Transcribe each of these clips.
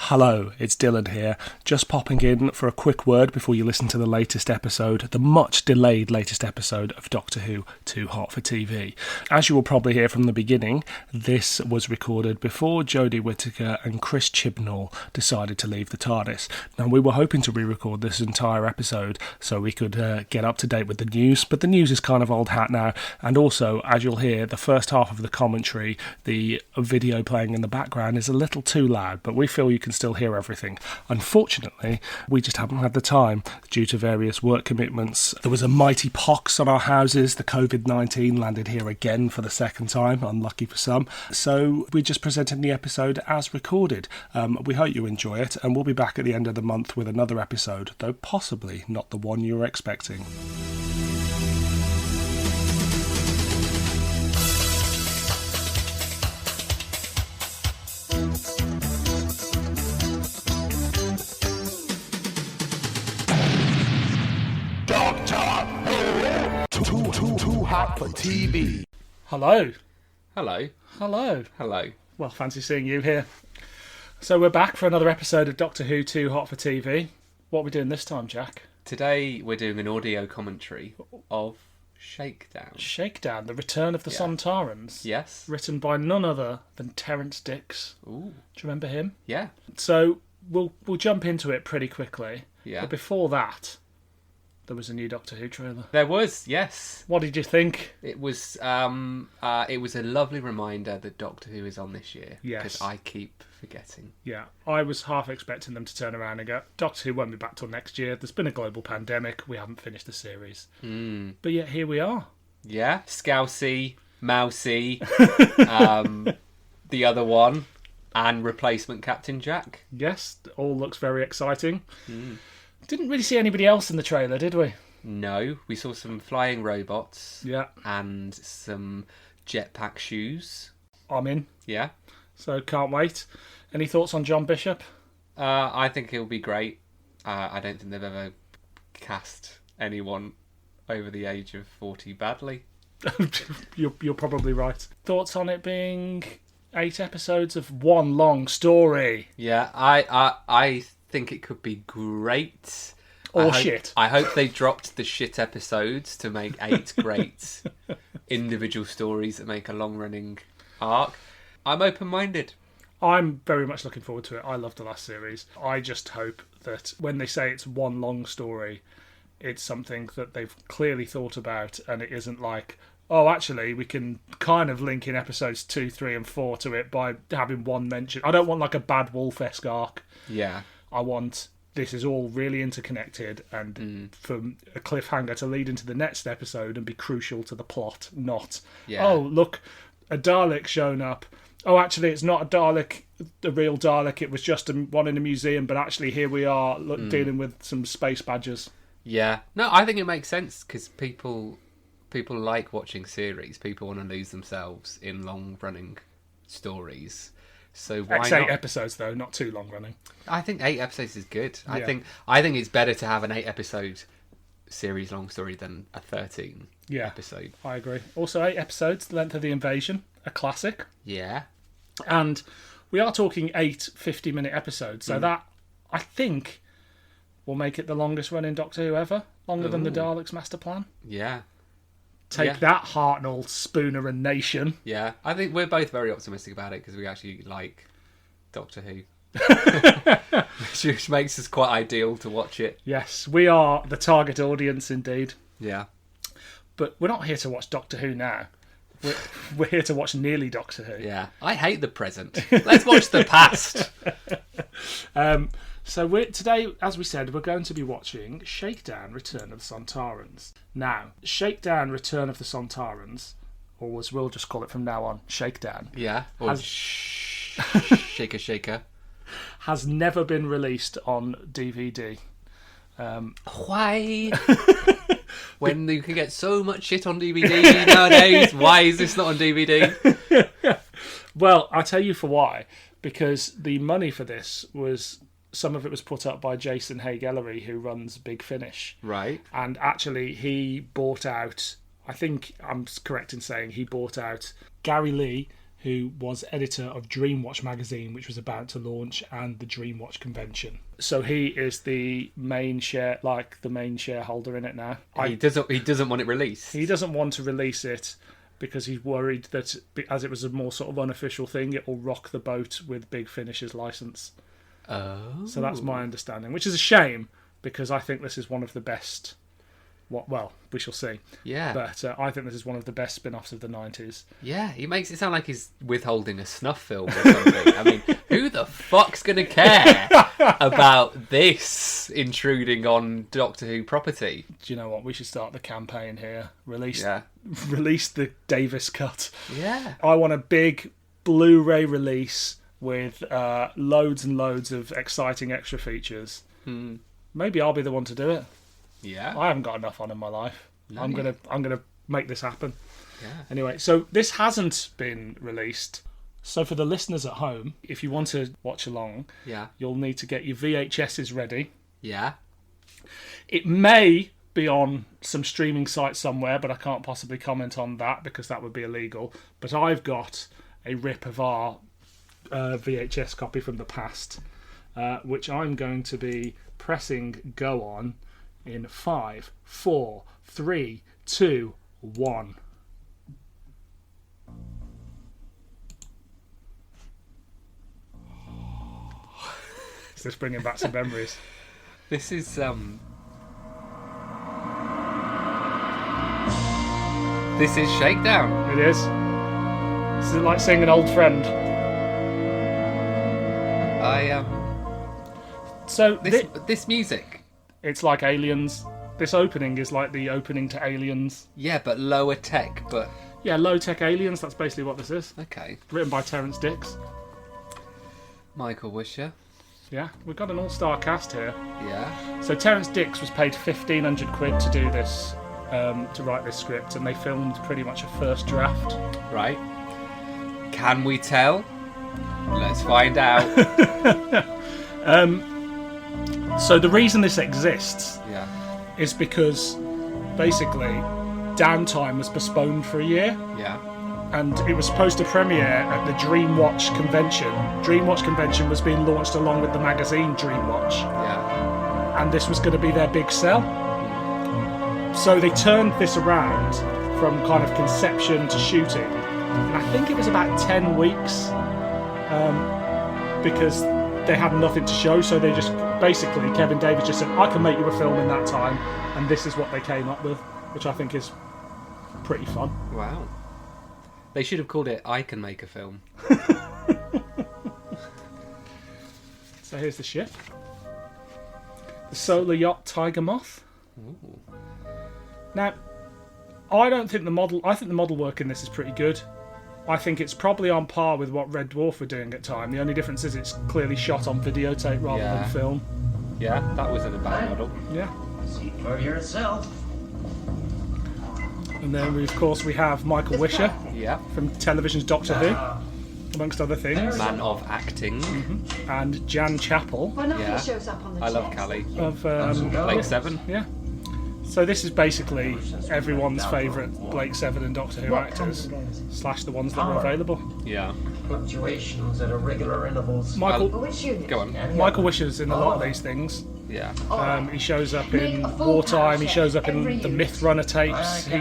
Hello, it's Dylan here, just popping in for a quick word before you listen to the latest episode, the much delayed latest episode of Doctor Who Too Hot for TV. As you will probably hear from the beginning, this was recorded before Jodie Whittaker and Chris Chibnall decided to leave the TARDIS. Now, we were hoping to re-record this entire episode so we could get up to date with the news, but the news is kind of old hat now, and also, as you'll hear, the first half of the commentary, the video playing in the background is a little too loud, but we feel you can still hear everything. Unfortunately, we just haven't had the time due to various work commitments. There was a mighty pox on our houses. The COVID-19 landed here again for the second time, unlucky for some. So we're just presenting the episode as recorded. We hope you enjoy it, and we'll be back at the end of the month with another episode, though possibly not the one you were expecting. Too hot for TV. Hello. Hello. Hello. Hello. Well, fancy seeing you here. So we're back for another episode of Doctor Who Too Hot for TV. What are we doing this time, Jack? Today we're doing an audio commentary of Shakedown. Shakedown, the return of the Sontarans. Yes. Written by none other than Terrance Dicks. Ooh. Do you remember him? Yeah. So we'll jump into it pretty quickly. Yeah. But before that, there was a new Doctor Who trailer. There was, yes. What did you think? It was a lovely reminder that Doctor Who is on this year. Yes. Because I keep forgetting. Yeah, I was half expecting them to turn around and go, Doctor Who won't be back till next year. There's been a global pandemic. We haven't finished the series. But yet here we are. Yeah. Scousey, Mousy, the other one, and replacement Captain Jack. Yes, all looks very exciting. Didn't really see anybody else in the trailer, did we? No, we saw some flying robots. Yeah. And some jetpack shoes. I'm in. Yeah. So can't wait. Any thoughts on John Bishop? I think he'll be great. I don't think they've ever cast anyone over the age of 40 badly. You're probably right. Thoughts on it being 8 episodes of one long story? Yeah, I think it could be great. Shit. I hope they dropped the shit episodes to make 8 great individual stories that make a long-running arc. I'm open-minded. I'm very much looking forward to it. I loved the last series. I just hope that when they say it's one long story, it's something that they've clearly thought about, and it isn't like, oh, actually, we can kind of link in episodes 2, 3 and 4 to it by having one mention. I don't want like a Bad Wolf-esque arc. Yeah. I want this is all really interconnected and from a cliffhanger to lead into the next episode and be crucial to the plot, not, oh, look, a Dalek shown up. Oh, actually, it's not a Dalek, a real Dalek. It was just one in a museum, but actually here we are dealing with some space badgers. Yeah. No, I think it makes sense because people like watching series. People want to lose themselves in long-running stories. So why not? 8 episodes, though, not too long running. I think 8 episodes is good. Yeah. I think it's better to have an 8 episode series long story than a 13 episode. I agree. Also, 8 episodes, the length of the invasion, a classic. Yeah. And we are talking 8 50-minute episodes, so that, I think, will make it the longest running Doctor Who ever. Longer than the Daleks' master plan. Yeah. Take that, Hartnell, Spooner and Nation. Yeah, I think we're both very optimistic about it because we actually like Doctor Who. Which makes us quite ideal to watch it. Yes, we are the target audience indeed. Yeah. But we're not here to watch Doctor Who now. We're here to watch nearly Doctor Who. Yeah. I hate the present. Let's watch the past. So today, as we said, we're going to be watching Shakedown, Return of the Sontarans. Now, Shakedown, Return of the Sontarans, or as we'll just call it from now on, Shakedown. Yeah, or Shaker Shaker. Has never been released on DVD. Why? When you can get so much shit on DVD nowadays, why is this not on DVD? Well, I'll tell you for why. Because the money for this was... Some of it was put up by Jason Haig-Ellery, who runs Big Finish. Right. And actually, he bought out... I think I'm correct in saying he bought out Gary Lee, who was editor of Dreamwatch magazine, which was about to launch, and the Dreamwatch convention. So he is the main shareholder in it now. He doesn't want it released. He doesn't want to release it because he's worried that, as it was a more sort of unofficial thing, it will rock the boat with Big Finish's license. Oh. So that's my understanding, which is a shame because I think this is one of the best. Well, we shall see. Yeah. But I think this is one of the best spin-offs of the 90s. Yeah, he makes it sound like he's withholding a snuff film or something. I mean, who the fuck's going to care about this intruding on Doctor Who property? Do you know what? We should start the campaign here. Release the Davis cut. Yeah. I want a big Blu-ray release with loads and loads of exciting extra features. Maybe I'll be the one to do it. Yeah. I haven't got enough on in my life. No, I'm gonna make this happen. Yeah. Anyway, so this hasn't been released. So for the listeners at home, if you want to watch along, you'll need to get your VHSs ready. Yeah. It may be on some streaming site somewhere, but I can't possibly comment on that because that would be illegal. But I've got a rip of our VHS copy from the past, which I'm going to be pressing go on in 5, 4, 3, 2, 1. Is this bringing back some memories? This is This is Shakedown. It is. This is like seeing an old friend. So this music. It's like Aliens. This opening is like the opening to Aliens. Yeah, but lower tech. But yeah, low tech Aliens. That's basically what this is. Okay. Written by Terrance Dicks. Michael Wisher. Yeah, we've got an all-star cast here. Yeah. So Terrance Dicks was paid £1,500 to do this, to write this script, and they filmed pretty much a first draft. Right. Can we tell? Let's find out. So the reason this exists Yeah. is because basically Downtime was postponed for a year. Yeah. And it was supposed to premiere at the Dreamwatch convention. Dreamwatch convention was being launched along with the magazine Dreamwatch. Yeah. And this was going to be their big sell. So they turned this around from kind of conception to shooting. And I think it was about 10 weeks because they had nothing to show. So they just, basically, Kevin Davies just said, I can make you a film in that time. And this is what they came up with, which I think is pretty fun. Wow. They should have called it I Can Make a Film. So here's the ship. The solar yacht Tiger Moth. Ooh. Now, I think the model work in this is pretty good. I think it's probably on par with what Red Dwarf were doing at the time. The only difference is it's clearly shot on videotape rather than film. Yeah, that wasn't a bad model. Yeah. See for yourself. And then, of course, we have Michael Wisher Yeah. from television's Doctor Who, amongst other things. Man of acting. And Jan Chappell Well, nothing Yeah. shows up on the I love chest. Callie. of... Blake Seven. yeah. So this is basically everyone's favourite Blake Seven and Doctor Who actors, / the ones that were available. Yeah. Fluctuations at irregular intervals. Michael Which unit? Go on. Michael Wisher's in a lot of these things. Yeah. He shows up in Wartime. He shows up in the Myth Runner tapes. He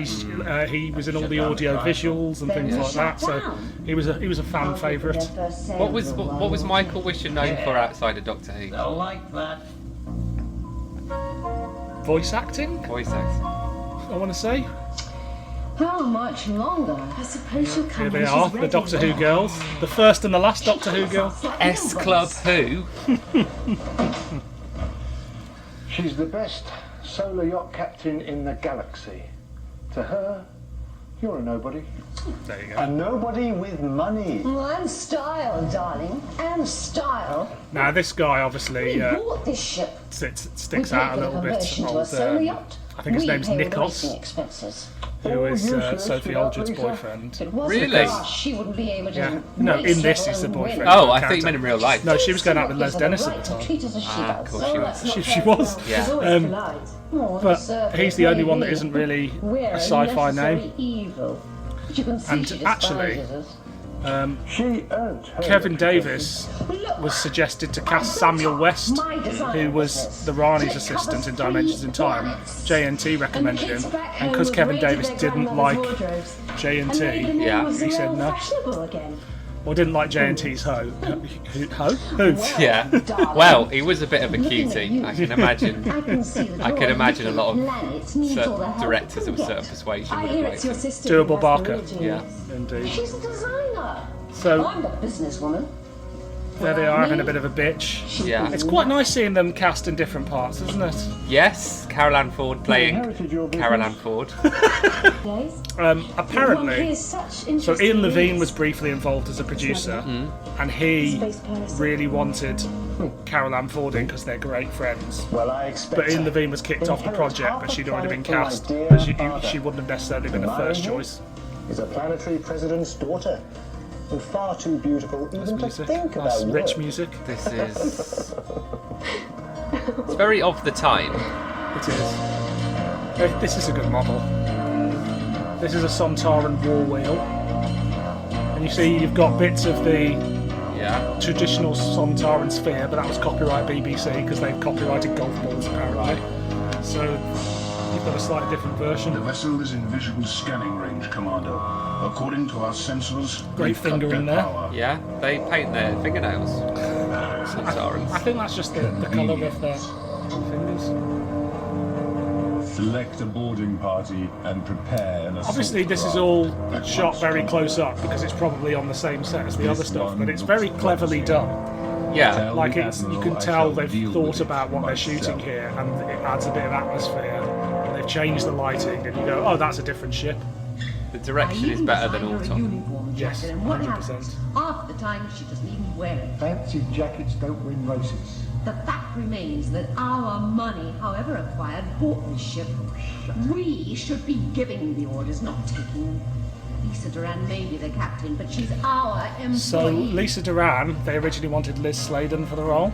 was in all the audio visuals and things like that. So he was a fan favourite. What was Michael Wisher known for outside of Doctor Who? They'll like that. Voice acting, Voice acting. I want to say. How much longer? I suppose you'll come Here they when are, she's the ready. Doctor Who girls, the first and the last Doctor Who girl. S Club Who? She's the best solar yacht captain in the galaxy. To her, you're a nobody. There you A go. nobody with money. Well, and style, darling, and style. Now this guy obviously We bought this ship. sticks out a little bit. To a Old, solar yacht. I think his We name's pay all the Nikos, racing expenses. who is useless Sophie without Aldred's Lisa. boyfriend. If it wasn't Really? for us, she wouldn't be able to. Yeah. No, in this he's the boyfriend. Oh, I thought you meant in real life. No, she was going out with Les Dennis at the time. Treat us as she Ah, does. of course she was. that's not She fair. was. Yeah. She's always polite. More on the But surface, he's the only one that maybe. isn't really We're a sci-fi unnecessary name. evil. But you can see And she actually, despises us. She earned her Kevin reputation. Davies was suggested to cast Samuel West, who was the Rani's assistant in Dimensions in Time. JNT recommended him, and because Kevin Davies didn't like JNT, Yeah. he said no. Or didn't like JNT's Ho. Who? Yeah. Well, he was a bit of a cutie. I can imagine. I can imagine a lot of certain directors of a certain persuasion would have liked him. Doable Barker. Yeah. Indeed. She's a designer. So I'm the businesswoman. there they are, having a bit of a bitch. Yeah. It's quite nice seeing them cast in different parts, isn't it? Yes, Carole Ann Ford playing Inherited your business. Carole Ann Ford. Apparently, so Ian Levine was briefly involved as a producer, and he really wanted Carole Ann Ford in because they're great friends. Well, I expect But Ian her. Levine was kicked off the Inherits project, half but the she'd already been planet cast. from my But dear father. she wouldn't have necessarily been a first choice. Is a planetary president's daughter, and far too beautiful even to Music. think Nice about rich work. music. This is. It's very of the time. It is. This is a good model. This is a Sontaran war wheel. And you see you've got bits of the Yeah. traditional Sontaran sphere, but that was copyright BBC because they've copyrighted golf balls apparently. So you've got a slightly different version. The vessel is in visual scanning range, Commander. According to our sensors, Great we've cut finger their in there. power. Yeah. They paint their fingernails. I Sontarans. think that's just the colour of their fingers. Select a boarding party and prepare an assault Obviously this is craft. all At shot once, very Commander. close up because it's probably on the same set as the other stuff, but it's very cleverly done. Yeah. Like it's, you can I tell shall they've deal thought with it about what they're shooting myself. here, and it adds a bit of atmosphere. And they've changed the lighting, and you go, "Oh, that's a different ship." The direction is better than Autumn. Yes, And what 100%. happens? Half the time she doesn't even wear it. Fancy jackets don't win races. The fact remains that our money, however acquired, bought this ship. We should be giving the orders, not taking them. Lisa Duran may be the captain, but she's our employee. So Lisa Duran, they originally wanted Liz Sladen for the role,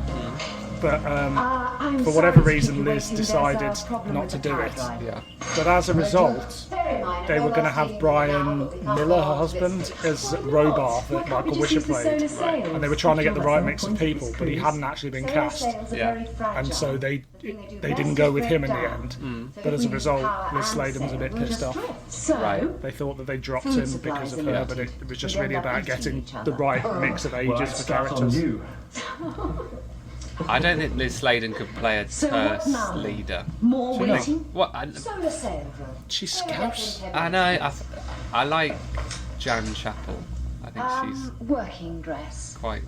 but I'm for whatever sorry to reason, keep you Liz waiting. decided There's a problem not with to the do power it. drive. Yeah. But as a result, Very minor. they were going to have Brian Miller, her husband, as Robar that Michael Wisher played, and they were trying to get the right mix of people, but he hadn't actually been cast, Yeah. and so they didn't go with him in the end. But as a result, Liz Sladen was a bit pissed off. So, Right. They thought that they dropped him because of her, but it was just really about getting the right mix of ages for characters. You. I don't think Liz Sladen could play a So what terse now? leader. more So no. waiting. What? Solar sail drill. She's Scouse. I know. I like Jan Chappell. I think she's Working dress. quite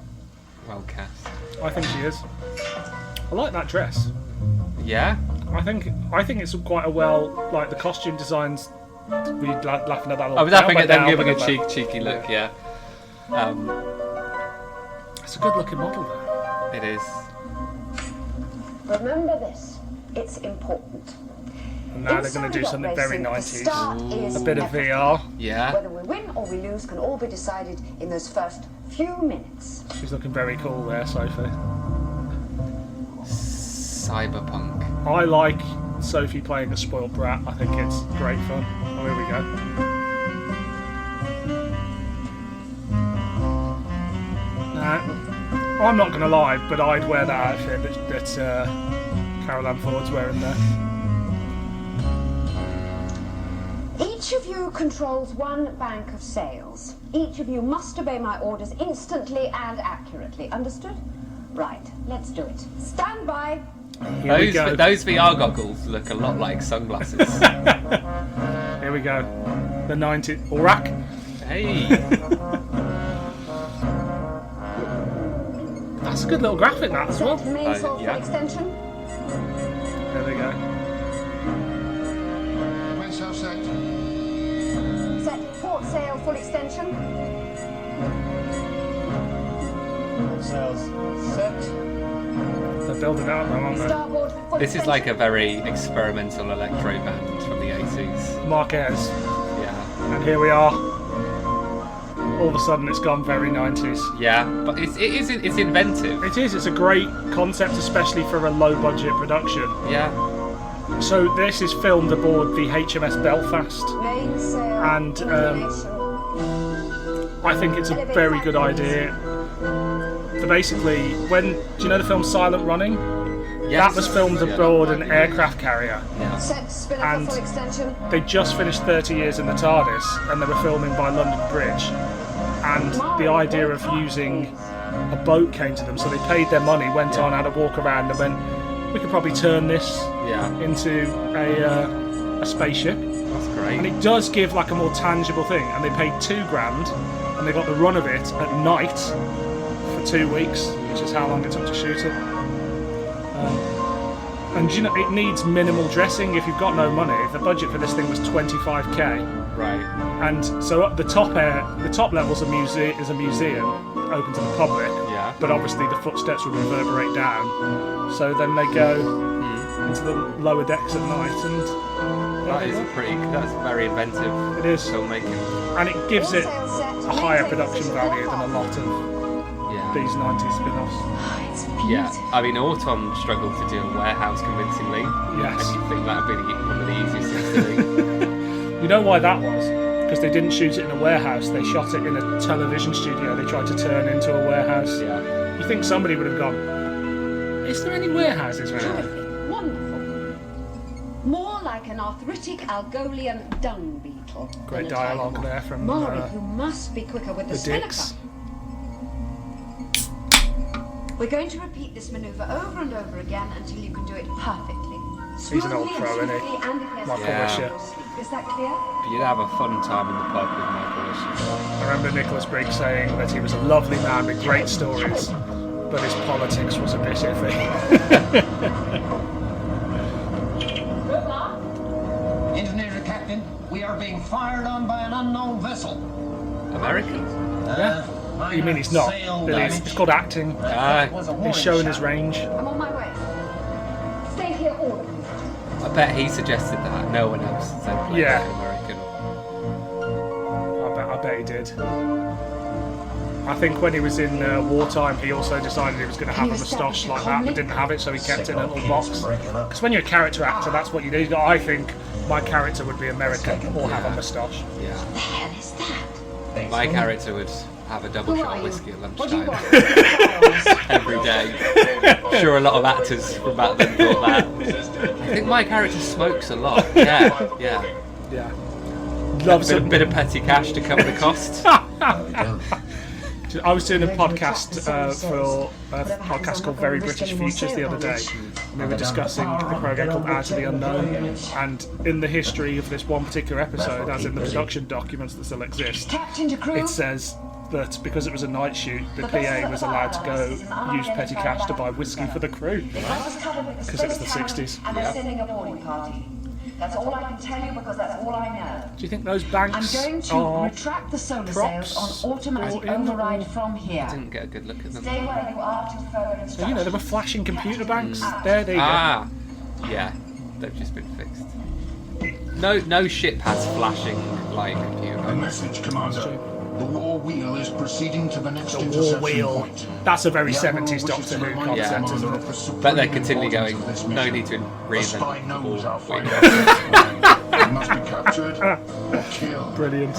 well cast. I think she is. I like that dress. Yeah. I think it's quite a well, like the costume designs. We laughing at that. I was laughing at them down, giving a but cheeky look. Yeah. It's a good looking model though. It is. Remember this, it's important. And now they're going to do something very The 90s. start is A bit of everything. VR. Yeah. Whether we win or we lose can all be decided in those first few minutes. She's looking very cool there, Sophie. Cyberpunk. I like Sophie playing a spoiled brat. I think it's great fun. Oh, here we go. I'm not going to lie, but I'd wear that outfit that Carole Ann Ford's wearing there. Each of you controls one bank of sales. Each of you must obey my orders instantly and accurately. Understood? Right, let's do it. Stand by. Here we go. Those VR goggles look a lot like sunglasses. Here we go. The 90s. Aurak. Hey. That's a good little graphic, that as well. Set mainsail full yeah. extension. There we go. Mainsail set. Set port sail full extension. Sails set. They're building it up now, aren't they? Starboard full This is extension. like a very experimental electro band from the 80s. Marquez. Yeah. And here we are. All of a sudden it's gone very 90s. Yeah, but it's inventive. It is, it's a great concept, especially for a low budget production. Yeah. So this is filmed aboard the HMS Belfast. Mainsail And, inclination. I think it's a very good idea. So basically, do you know the film Silent Running? Yes. That was filmed aboard an aircraft carrier. Set spin up And for full extension. they just finished 30 years in the TARDIS, and they were filming by London Bridge. And the idea of using a boat came to them, so they paid their money, went on, had a walk around, and went, we could probably turn this into a spaceship. That's great. And it does give like a more tangible thing. And they paid $2,000, and they got the run of it at night for 2 weeks, which is how long it took to shoot it. And you know, it needs minimal dressing. If you've got no money, the budget for this thing was $25,000. Right. And so up the top levels is a museum open to the public. Yeah. But obviously the footsteps would reverberate down. So then they go into the lower decks at night, and That's very inventive. it is, Filmmaking. and it gives it a higher production value than a lot of these 90s spin-offs. Yeah, I mean, Autumn struggled to do a warehouse convincingly. Yes. And you'd think that'd be one of the easiest things to do. You know why that was? Because they didn't shoot it in a warehouse. They shot it in a television studio. They tried to turn into a warehouse. Yeah. You think somebody would have gone, is there any warehouses around? Terrific, wonderful. More like an arthritic Algolian dung beetle. Great than a tiger dialogue moth. there from Maury, you must be quicker with the spinnaker. Dicks. We're going to repeat this maneuver over and over again until you can do it perfectly. He's an old Smoothly pro, and isn't he? swiftly, and if Michael necessary, Wisher. your sleep. Is that clear? You'd have a fun time in the pub with Michael Wisher. I remember Nicholas Briggs saying that he was a lovely man with great stories, but his politics was a bit iffy. Engineer Captain, we are being fired on by an unknown vessel. American? You mean he's not? But it's called acting. He's showing his range. I'm on my way. Stay here, all of you. I bet he suggested that. No one else said play Yeah. like an American. I bet he did. I think when he was in wartime, he also decided he was going to have a moustache like that, but didn't have it, so he kept it in a little box. Because when you're a character actor, that's what you do. I think my character would be American or have a moustache. Yeah. What the hell is that? My character would have a double Who shot are of you? whiskey at What do you lunchtime want? every day. Sure, a lot of actors from back then thought that. I think my character smokes a lot. Yeah. Yeah. Loves A it. bit of petty cash to cover the cost. I was doing a podcast for a podcast called Very British Futures the other day, and we were discussing the program called Out of the Unknown, and in the history of this one particular episode, as in the production documents that still exist, Captain to crew. it says that because it was a night shoot, the PA was allowed to go use petty cash to buy whiskey for the crew. Because it was the 60s. And they're sending a boarding party. That's all I can tell you because that's all I know. Do you think those I'm banks going to are retract the solar props sails on automatic or in override from here. Didn't get a good look at them. Stay where you are till further instructions. you know, they were flashing computer banks. There you go. Ah, yeah, they've just been fixed. No ship has flashing like computer. A message, Commander. The war wheel is proceeding to the next The war interception wheel. point. That's a very The Admiral 70s wishes Doctor to Who remind the concept, Yeah. isn't Commander it? of the supreme But they're continually importance going, of this no mission. need to The spy reinvent the knows our wheel. final destination. It must be captured or killed. Brilliant.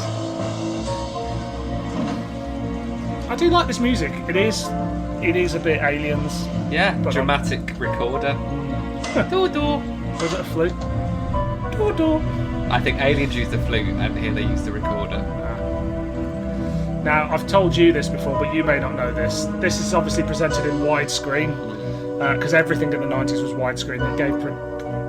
I do like this music. It is a bit Aliens. Yeah, But dramatic recorder. Doo-doo. Was it a flute? Doo-doo. I think Aliens used the flute and here they use the recorder. Now, I've told you this before, but you may not know this. This is obviously presented in widescreen, because everything in the 90s was widescreen. That gave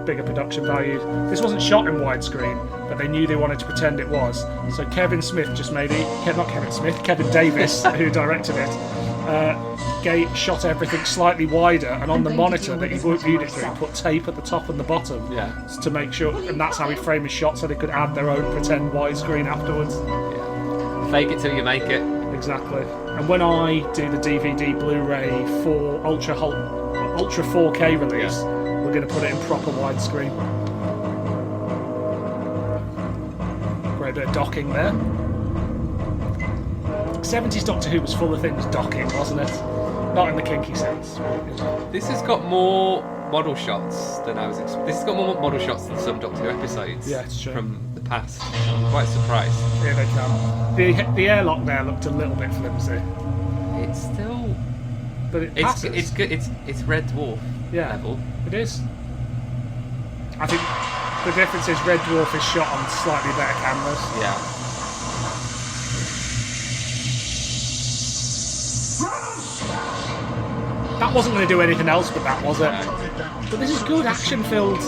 bigger production value. This wasn't shot in widescreen, but they knew they wanted to pretend it was. So Kevin Smith just made it. Not Kevin Smith, Kevin Davies, who directed it, shot everything slightly wider, and on the monitor that he viewed it through, he put tape at the top and the bottom to make sure, and that's how he framed his shot, so they could add their own pretend widescreen afterwards. Fake it till you make it. Exactly. And when I do the DVD Blu-ray for Ultra 4K release, we're going to put it in proper widescreen. Great bit of docking there. 70s Doctor Who was full of things docking, wasn't it? Not in the kinky sense. This has got more model shots than I was expecting. This has got more model shots than some Doctor Who episodes it's true. from the past. I'm quite surprised. Here they come. The airlock there looked a little bit flimsy. It's still... But it passes. It's good. It's Red Dwarf level. It is. I think the difference is Red Dwarf is shot on slightly better cameras. Yeah. That wasn't going to do anything else but that, was it? But this is good action-filled.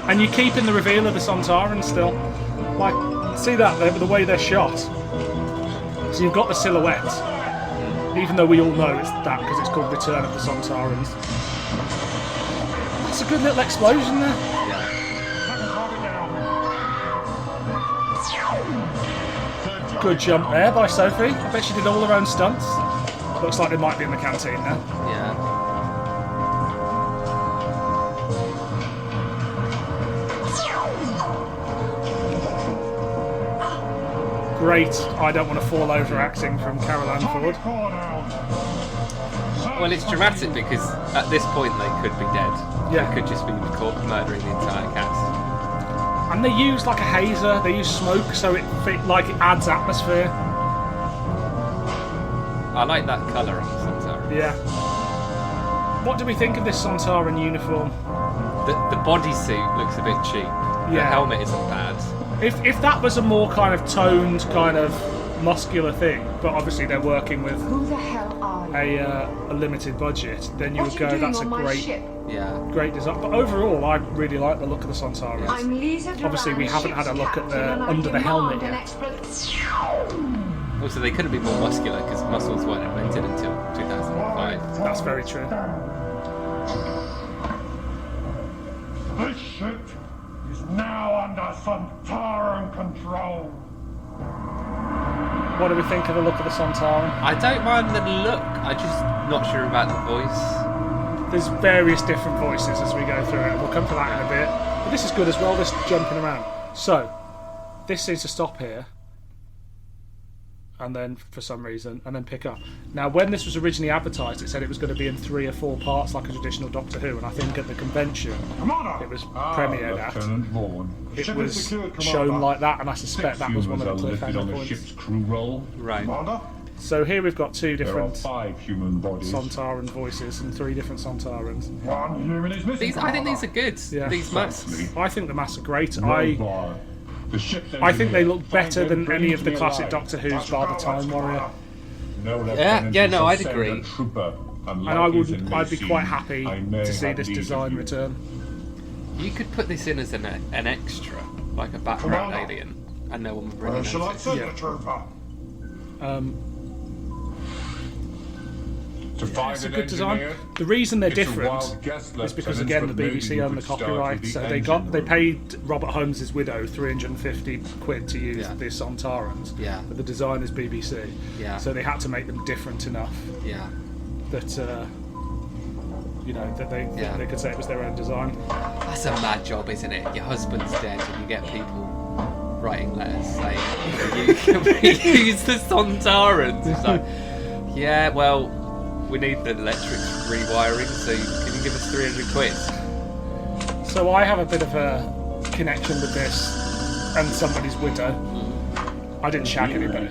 And you keep in the reveal of the Sontarans still. Like, see that, the way they're shot. So you've got the silhouette. Even though we all know it's that because it's called Return of the Sontarans. That's a good little explosion there. Yeah. Good jump there by Sophie. I bet she did all her own stunts. Looks like they might be in the canteen now. Yeah. Great, I don't want to fall over acting from Carole Ford. Well, it's dramatic because at this point they could be dead. Yeah. They could just be caught murdering the entire cast. And they use like a hazer, they use smoke, so it adds atmosphere. I like that colour on the Sontaran. Yeah. What do we think of this Sontaran uniform? The bodysuit looks a bit cheap. The Yeah. helmet isn't bad. If that was a more kind of toned, kind of muscular thing, but obviously they're working with Who the hell are you? a limited budget, then you What would are go, you that's a doing on my great ship? Yeah. great design. But overall, I really like the look of the Sontarans. I'm Lisa Obviously, we Duran, haven't had a look at ship's the captain, and I under the helmet demand yet. an explanation. Also, they couldn't be more muscular because muscles weren't invented until 2005. That's very true. This ship is now under Sontaran control. What do we think of the look of the Sontaran? I don't mind the look. I'm just not sure about the voice. There's various different voices as we go through it. We'll come to that in a bit. But this is good as well, this jumping around. So, this seems to stop here. And then, for some reason, and then pick up. Now, when this was originally advertised, it said it was going to be in 3 or 4 parts like a traditional Doctor Who. And I think at the convention, it was premiered at. It was shown like that, and I suspect that was one of the cliffhanger points. Ship's crew roll. Right. Commander, So here we've got 2 there are different 5 human bodies. Sontaran voices and 3 different Sontarans. One human is missing. I think these are good. Yeah. These masks. I think the masks are great. Robar. The ship's I think they engineer look better than finds any them of the bringing classic me Doctor alive. Who's bar the Time Warrior. No Yeah, lieutenant no, shall I'd send agree. a trooper, And I'd be quite happy I may to see have this need of design you. return. You could put this in as an extra, like a background Commander. alien, and no one would really Where shall I notice. send Yeah. the trooper? To It's find a an good design. engineer? The reason they're It's a different wild guess, is because Lieutenant, again the but maybe BBC you own the could start copyright, with the so they engine room. paid Robert Holmes' widow £350 to use Yeah. the Sontarans. Yeah. But the design is BBC. Yeah. So they had to make them different enough Yeah. that that they Yeah. they could say it was their own design. That's a mad job, isn't it? Your husband's dead and you get people writing letters saying, can we use the Sontarans? It's like, yeah, well, we need the electric rewiring, so can you give us £300? So I have a bit of a connection with this and somebody's widow. I didn't shag anybody.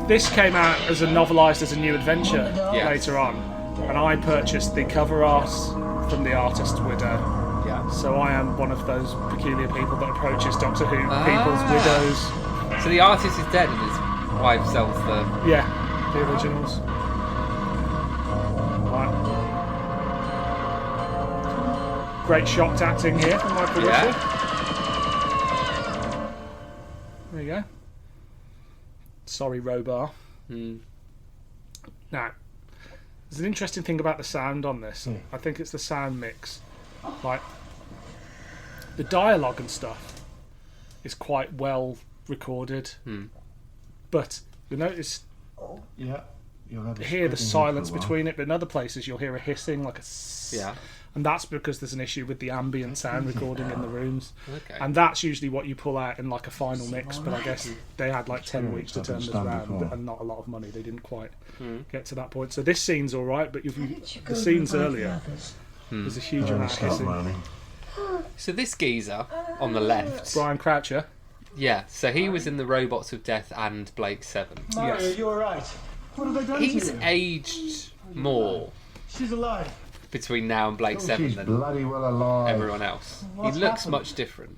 This came out as a novelised as a new adventure Yeah. later on, and I purchased the cover art from the artist's widow. Yeah. So I am one of those peculiar people that approaches Doctor Who people's widows. So the artist is dead and his wife sells the... Yeah, the originals. Right. Great shocked acting here from Michael Yeah. Ritchie. There you go. Sorry, Robar. Now, there's an interesting thing about the sound on this. I think it's the sound mix. Like, the dialogue and stuff is quite well recorded. But you'll notice Yeah. You'll have a hear the scribbling silence for a while. between it, but in other places you'll hear a hissing, like a s. Yeah. And that's because there's an issue with the ambient sound recording in the rooms. Okay. And that's usually what you pull out in like a final mix, but I guess they had like 10 weeks to turn this around and not a lot of money. They didn't quite get to that point. So this scene's alright, but the scenes earlier There's a huge Only amount of start hissing. moaning. So this geezer on the left, Brian Croucher. yeah. So he was in the Robots of Death and Blake 7. Mario, Yes. you're right. What have they done He's to you? aged more She's alive. between now and Blake 7 She's than bloody well alive. everyone else. What's he looks happened? much different.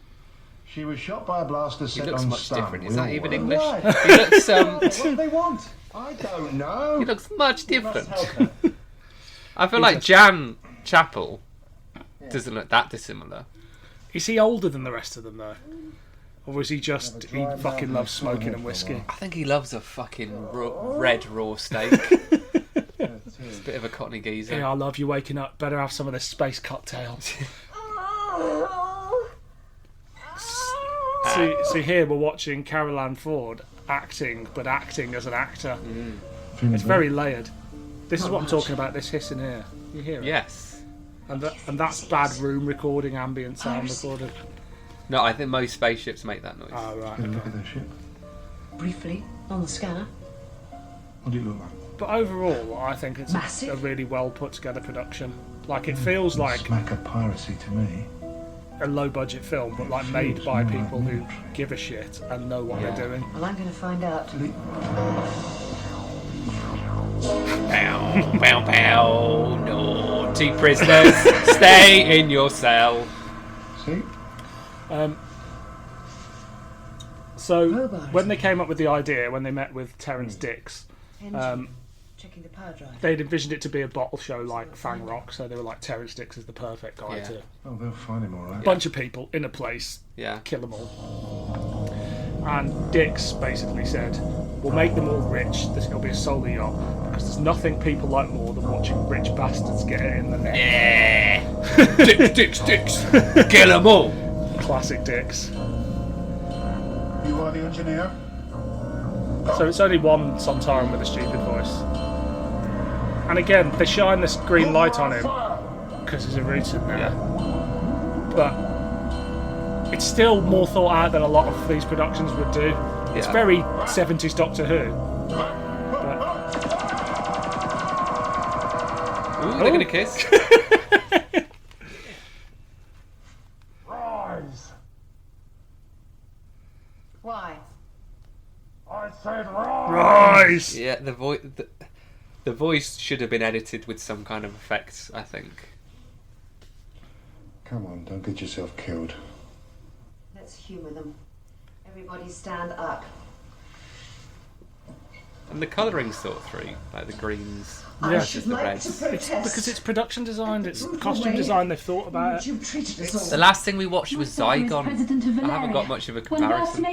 She was shot by a blaster He set looks on much stun. different. Is We that all even were. English? Why? He looks What do they want? I don't know. he looks much You must different. help her. I feel like Jan Chappell doesn't look that dissimilar. Is he older than the rest of them though? Or is he just, he drive fucking down loves the smoking hill and for a whiskey? I think he loves a fucking red raw steak. It's a bit of a cockney geezer. Yeah, I love you waking up. Better have some of this space cocktail. See, here we're watching Carole Ann Ford acting, but acting as an actor. It's very layered. This is what I'm talking about, this hissing here. You hear it? Yes. And that's bad room recording, ambient sound recording. No, I think most spaceships make that noise. Oh, right. Can you look at their ship? Briefly, on the scanner. What do it look like? But overall, I think it's Massive. a really well put together production. Like, it feels like Smack of piracy to me. a low budget film, but like made by people who give a shit and know what they're doing. Well, I'm going to find out. Pow, pow, pow. Naughty prisoners, stay in your cell. See? So Mobile, when they came up with the idea, when they met with Terrance Dicks, Engine. Checking the power drive. they'd envisioned it to be a bottle show like Fang Rock, so they were like, Terrance Dicks is the perfect guy Yeah. to... Oh, they'll find him all right. Bunch of people in a place, Yeah. kill them all. And Dicks basically said, we'll make them all rich, there's going to be a solar yacht, because there's nothing people like more than watching rich bastards get it in the neck. Yeah. Dicks. Kill them all. Classic Dicks. You are the engineer? So it's only one Sontaran with a stupid voice. And again, they shine this green light on him because he's a Rutan now. But it's still more thought out than a lot of these productions would do. It's Yeah. very 70s Doctor Who. But, Ooh, they're gonna kiss. Rise! Why? I said rise! Rise! Yeah, the voice should have been edited with some kind of effects, I think. Come on, don't get yourself killed. Let's humour them. Everybody stand up. And the colouring's thought through, like the greens Yeah. versus the reds. It's because it's production designed, it's costume design, they've thought about it. You treated us all. The last thing we watched was Zygon. I haven't got much of a comparison.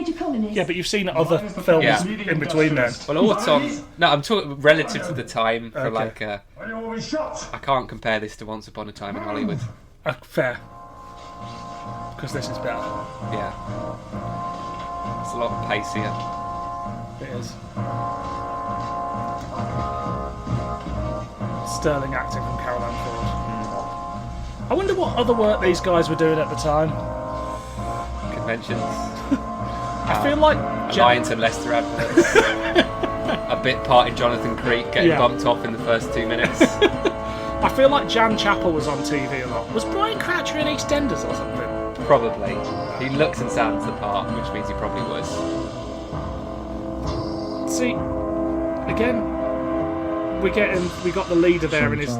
Yeah, but you've seen other films Yeah. in between then. Well, Autumn. No, I'm talking relative to the time. For Okay. like, Or you will be shot! I can't compare this to Once Upon a Time in Hollywood. Fair. Because this is better. Yeah, it's a lot pacier. It is. Sterling acting from Carole Ann Ford. I wonder what other work these guys were doing at the time. Conventions, I feel like Alliance and Leicester adverts. A bit part in Jonathan Creek getting Yeah. bumped off in the first 2 minutes. I feel like Jan Chappell was on TV a lot. Was Brian Croucher in EastEnders or something? Probably. He looks and sounds the part, which means he probably was. See, again, we got the leader there in his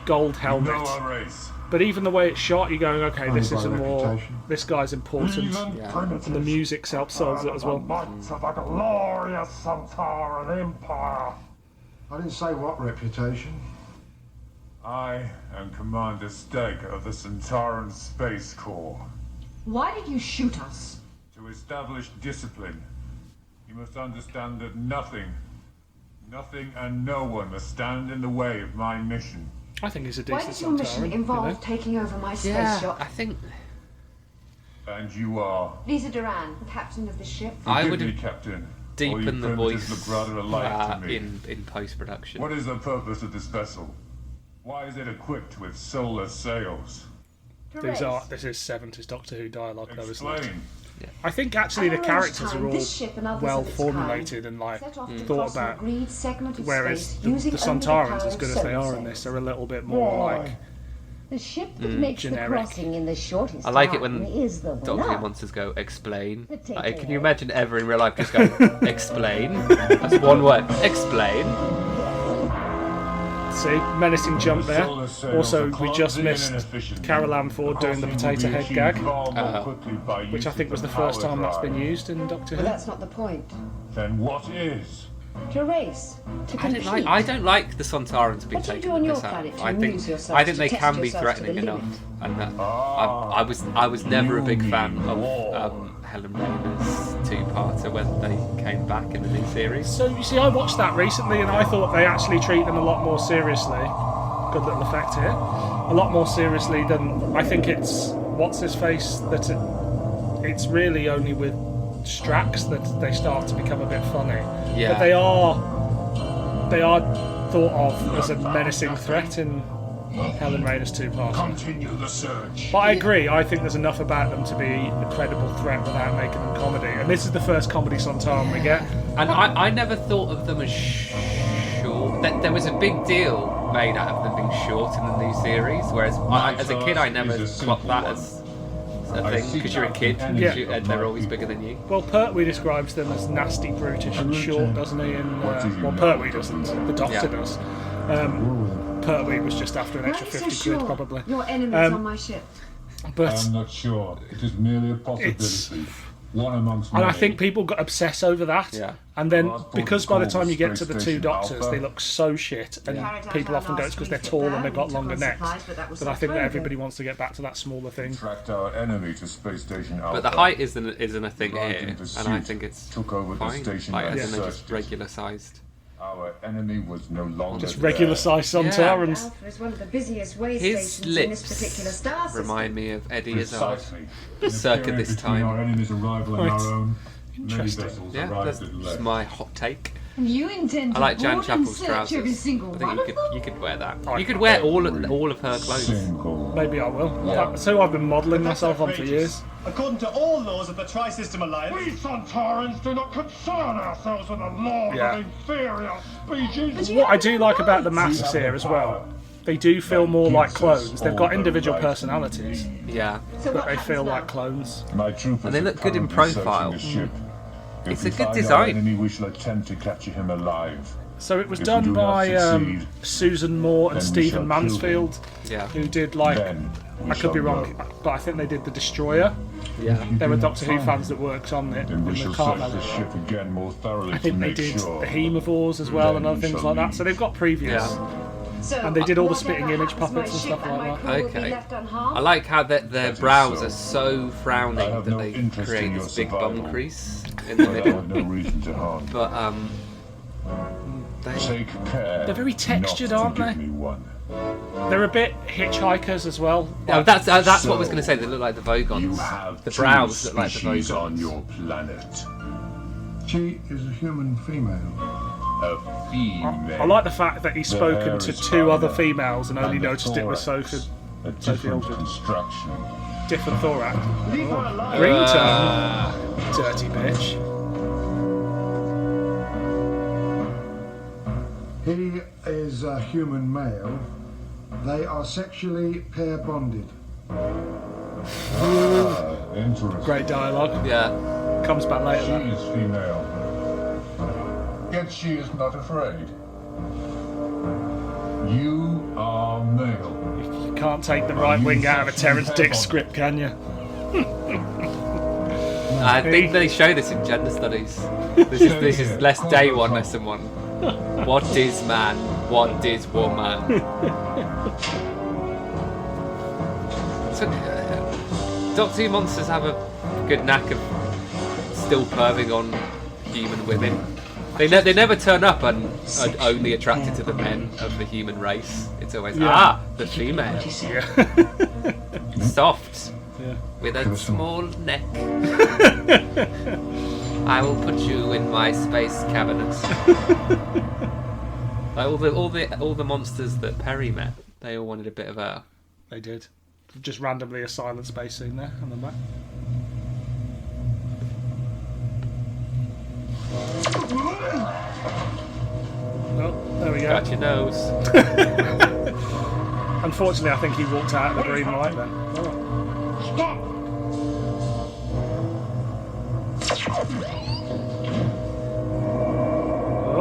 gold helmet. No race. But even the way it's shot, you're going, okay, this by is a more. reputation. This guy's important. And the music sells it as well. Knights of the glorious Sontaran Empire! I didn't say what reputation. I am Commander Steg of the Sontaran Space Corps. Why did you shoot us? To establish discipline, you must understand that nothing and no one must stand in the way of my mission. I think he's a Why decent did your mission Sontaran, involve taking over my space yacht? I think And you are. Lisa Duran, captain of the ship. I Forgive would me, have Captain. All deepened you the primitives voice look rather alike to me. in post production. What is the purpose of this vessel? Why is it equipped with solar sails? This is 70s Doctor Who dialogue, though, isn't it? Explain. I think actually the At characters lunchtime, are this ship and all others well of its formulated and like Set off to thought cross an about. agreed segment of Whereas space the using only Sontarans, power as of good as they solar are in sails. this, are a little bit more like The ship that makes generic. the crossing in the shortest I like it time when is the Doctor Who winner. monsters go explain. Potato Like, can you head. imagine ever in real life just going explain? That's one word. Explain. See, menacing jump there. Solar sails Also, are we just clumsy and missed inefficient. Carole Ford doing the Crossing will potato be head achieved gag, far more quickly by which use I think of was the the first power time that's been drive. used in Doctor But Who. that's not the point. Then what is? To race, to compete. I don't like the Sontarans being What do you taken do on your this out. planet to I think amuse yourselves, I think to they test can be yourselves to threatening the enough, limit? and that I was never a big fan of Helen Rayner's two-parter when they came back in the new series. So, you see, I watched that recently and I thought they actually treat them a lot more seriously. Good little effect here. A lot more seriously than, I think it's, what's his face, that it's really only with Strax that they start to become a bit funny. Yeah. But they are thought of as a menacing threat in Helen Rayner's two-parter. Continue the search. But I agree, I think there's enough about them to be a credible threat without making them comedy. And this is the first comedy Sontaran we get. And I never thought of them as short. There was a big deal made out of them being short in the new series, whereas as a kid I never got that as a thing, because you're a kid and they're always bigger than you. Well, Pertwee describes them as nasty, brutish and short, doesn't he? Well, Pertwee doesn't, the Doctor does. Pertwee was just after an extra 50 quid, probably. Your enemy's on my ship. But I'm not sure. It is merely a possibility. One amongst many. and I think people got obsessed over that. Yeah. And then, Well, I thought because it by the was time you get Space to the two Station Doctors, Alpha. they look so shit, and people often go it's because they're tall and they've got longer necks. But I think that everybody wants to get back to that smaller thing. Tracked our enemy to Space Station Alpha. But the height isn't a thing Right here, in pursuit, and I think it's took over the fine. station Like, and as in they're searched just it. regular sized. Our enemy was no longer Just regular there. size Sontarans. Alpha is one of the busiest way His stations in this particular lips star system. remind me of Eddie Izzard. Precisely. Circa In the this period between time. Our enemy's arrival and Right. our own. Many Interesting. vessels Yeah, arrived that's at just left. my hot take. You intend I to like Jan board Chappell's and search trousers. every single I think one of them? you could wear that. I You could can't wear all of her clothes. Single. Maybe I will. Yeah. That's who I've been modelling myself on for outrageous. years. According to all laws of the Tri-System Alliance, We Sontarans do not concern ourselves with the laws Yeah. of inferior species. What I do like about the masks here as well, they do feel more like clones. They've got individual personalities, Yeah. but they feel like clones. My troopers And they are look good in currently searching profile. the ship. If It's we a good find design. Our enemy, we shall attempt to capture him alive. So it was If we done do not by succeed, Susan Moore and then we Stephen shall kill Mansfield, Yeah. who did like, Then we I could be shall wrong, go. but I think they did The Destroyer. Yeah. There were Doctor Who fans that worked on it Then in we the shall car search the level. ship again more thoroughly I think to they make did sure. the Hemivores as well and Then other we things shall like that. leave. So they've got previous. Yeah. So, And they did all the whatever spitting image happens, puppets my and ship stuff and like my that. crew will be Okay. left unharmed. I like how their That is brows so. are so frowning I have that no they interest create in this your big bum survival. crease in the But I middle. have no reason to harm. But they, Take care. They're very textured, not to aren't they? give me one. They're a bit hitchhikers as well. oh, that's what I was So, going to say. They look like the You Vogons. have The two brows look like the species on Vogons. your planet. She is a human female. A female. I like the fact that he's The spoken hair to is two other finer, females and only and the noticed it was thorax, Sophie. A Sophie different Aldred. construction. Different thorax. leave her alone. Green tone. Dirty bitch. He is a human male. They are sexually pair bonded. Interesting. Great dialogue. Yeah. Comes back She later. That. is female. Yet she is not afraid. You are male. You can't take the right wing out of a Terrance Dicks script, can you? I think they show this in gender studies. This is less day one, lesson one. What is man? What is woman? So, Doctor Who monsters have a good knack of still perving on human women. They never turn up and are only attracted to the men of the human race. It's always the female, Yeah. soft, Yeah. with a small neck. I will put you in my space cabinet. Like all the monsters that Perry met, they all wanted a bit of a. They did. Just randomly a silent space scene there on the back. Oh, there we go. Got your nose. And Unfortunately, I think he walked out at the green light then. Stop! Oh.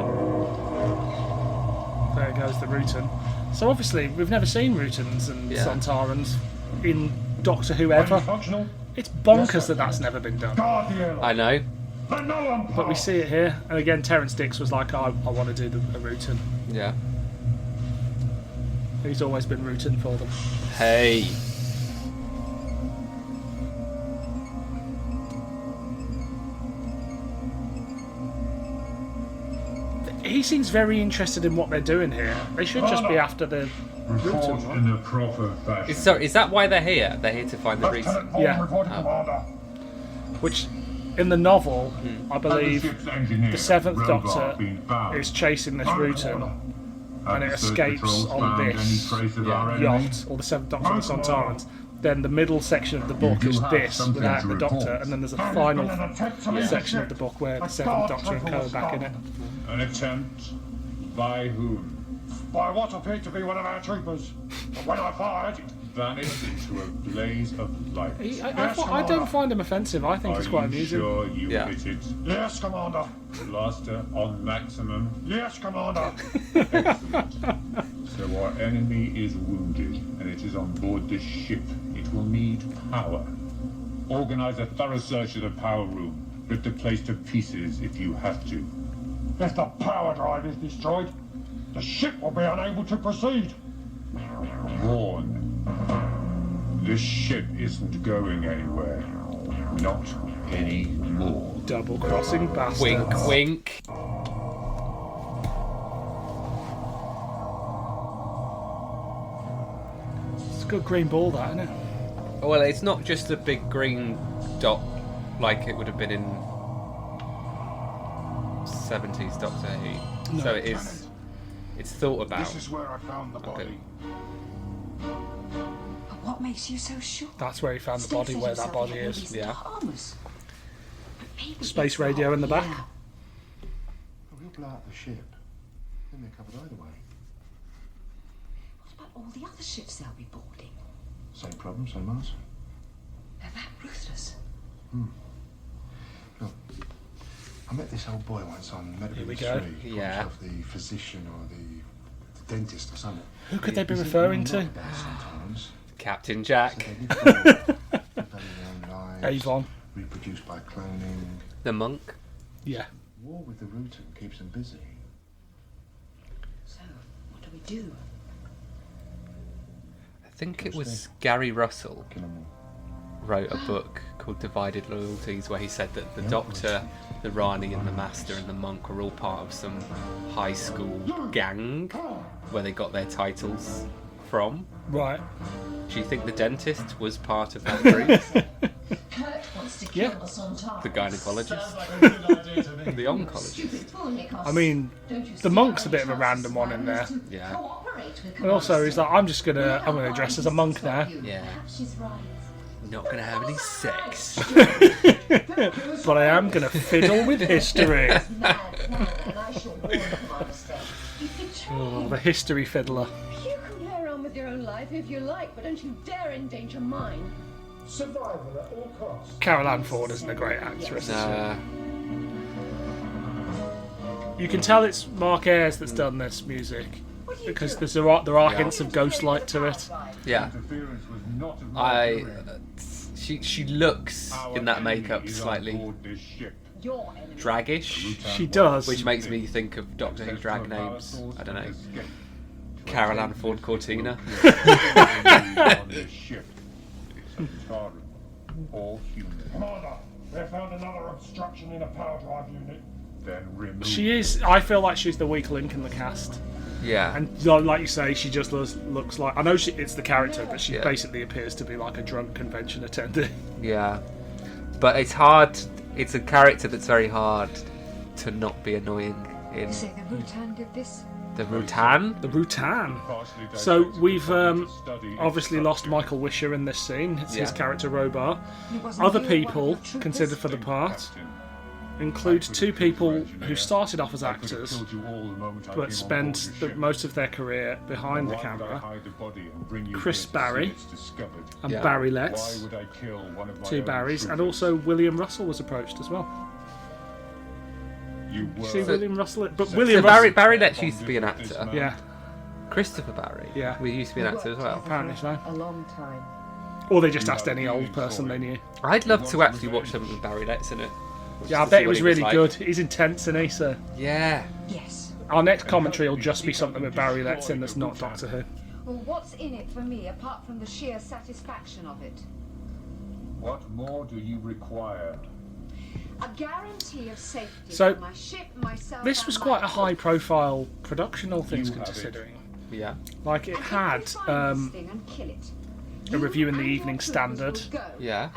There goes the Rutan. So obviously, we've never seen Rutans and Sontarans in Doctor Who ever. It's bonkers that that's never been done. I know. But we see it here. And again, Terrance Dicks was like, I want to do a Rutan. Yeah. He's always been Rutan for them. Hey. He seems very interested in what they're doing here. They should just be after the Rutan, right? In a proper fashion. Is that why they're here? They're here to find the reason. Yeah. Which, in the novel, I believe the Seventh Doctor is chasing this Rutan, and it escapes on this yacht, or the Seventh Doctor and the Sontarans. Then the middle section of the book is this, without the Doctor, and then there's a final section of the book where the Seventh Doctor and Co are back in it. An attempt by whom? By what appeared to be one of our troopers. But when I fired, it vanished into a blaze of light. I don't find him offensive. I think it's quite amusing. Are you sure you hit it? Yes, Commander. Blaster on maximum. Yes, Commander. Excellent. So our enemy is wounded, and it is on board this ship. It will need power. Organize a thorough search of the power room. Rip the place to pieces if you have to. If the power drive is destroyed, the ship will be unable to proceed. Warn. This ship isn't going anywhere. Not anymore. Double-crossing bastards. Wink, wink. It's a good green ball, that, isn't it? Well, it's not just a big green dot like it would have been in 70s Doctor Who. No. So it's thought about. This is where I found the body. But what makes you so sure? That's where he found the body, where that body is. Yeah. Space radio in the back. Well, we'll blow up the ship. Then they're covered either way. What about all the other ships they'll be boarding? Same problem, same answer. They're that ruthless. Look, I met this old boy once on Medical Here we go. History. Yeah. Of the physician or the dentist or something. Who could they be referring to? Captain Jack. Avon. Reproduced by cloning. The monk. Yeah. War with the Rutan keeps them busy. So, what do we do? I think it was Gary Russell wrote a book called Divided Loyalties, where he said that the Doctor, the Rani and the Master and the Monk were all part of some high school gang where they got their titles from. Right. Do you think the dentist was part of that group? Kurt wants to kill the Sontarans. The gynecologist. The oncologist. I mean, the monk's a bit of a random one in there. Yeah. And also, he's like, I'm gonna dress as a monk now. Yeah. Not gonna have any sex. But I am gonna fiddle with history. Oh, the history fiddler. You can play around with your own life if you like, but don't you dare endanger mine. Survival at all costs. Carole Ann Ford isn't a great actress. You can tell it's Mark Ayres that's done this music because there are hints of Ghostlight to it. Yeah. She looks in that makeup slightly draggish. She does. Which makes me think of Doctor Who drag names. I don't know. Carole Ann Ford Cortina. Commander, we have found another obstruction in a power drive unit. Then remove. She is. I feel like she's the weak link in the cast. Yeah. And like you say, she just looks like. I know it's the character, but she basically appears to be like a drunk convention attendee. Yeah. But it's hard. It's a character that's very hard to not be annoying in. You say the Rutan did this? The Rutan? The Rutan. So we've obviously lost Michael Wisher in this scene. It's his character Robar. Other people considered for the part includes two people who started off as actors but spent most of their career behind the camera. Chris Barry and Barry Letts, two Barrys, and also William Russell was approached as well. You see William Russell? But William Russell... Barry Letts used to be an actor. Yeah. Christopher Barry? Yeah. We used to be an actor as well. Apparently so. A long time. Or they just asked any old person they knew. I'd love to actually watch something with Barry Letts in it. Yeah, I bet it was really good. He's intense, isn't he, sir? Yeah. Yes. Our next commentary will just be something with Barry Letts in that's not Doctor Who. Well, what's in it for me apart from the sheer satisfaction of it? What more do you require? A guarantee of safety So, for my ship, myself, this was and quite my a high-profile production, all things considering. Yeah. Like, it had a review in the Evening Standard. Yeah.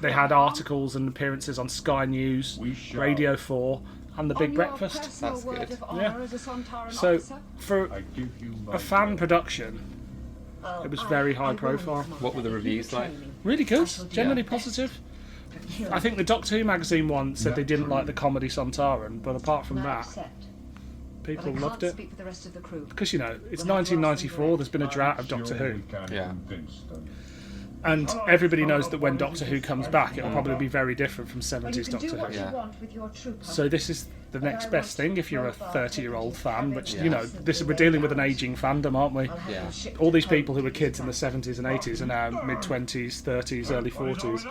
They had articles and appearances on Sky News, Radio 4, and The Big Breakfast. That's good. Yeah. So, for a fan production, it was very high profile. What were the reviews like? Really good, generally positive. I think the Doctor Who magazine one said they didn't like the comedy Sontaran, but apart from that, people loved it. Because, you know, it's 1994, there's been a drought of Doctor Who. Yeah. And everybody knows that when Doctor Who comes back, it'll probably be very different from 70s Doctor Who. Yeah. So this is the next best thing if you're a 30-year-old fan, but, you know, we're dealing with an ageing fandom, aren't we? Yeah. All these people who were kids in the 70s and 80s are now mid-20s, 30s, early 40s.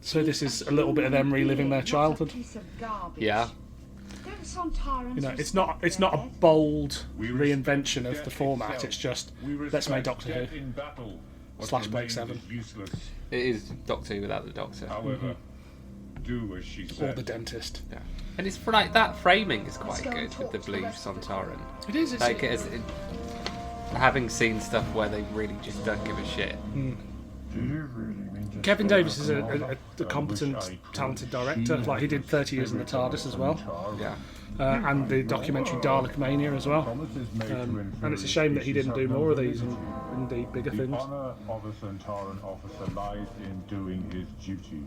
So this is a little bit of them reliving their childhood. Yeah. You know, it's not a bold reinvention of the format. It's just let's make Doctor Who / Blake 7. It is Doctor Who without the Doctor. However, do as she says. Or the dentist. Yeah. And it's like that framing is quite good with the blue Sontaran. It is. Like having seen stuff where they really just don't give a shit. Kevin Davies is a competent, talented director. Like, he did 30 Years in the TARDIS as well. Yeah. And the documentary Dalek Mania as well. And it's a shame that he didn't do more of these and indeed bigger things. The honour of a Sontaran officer lies in doing his duty.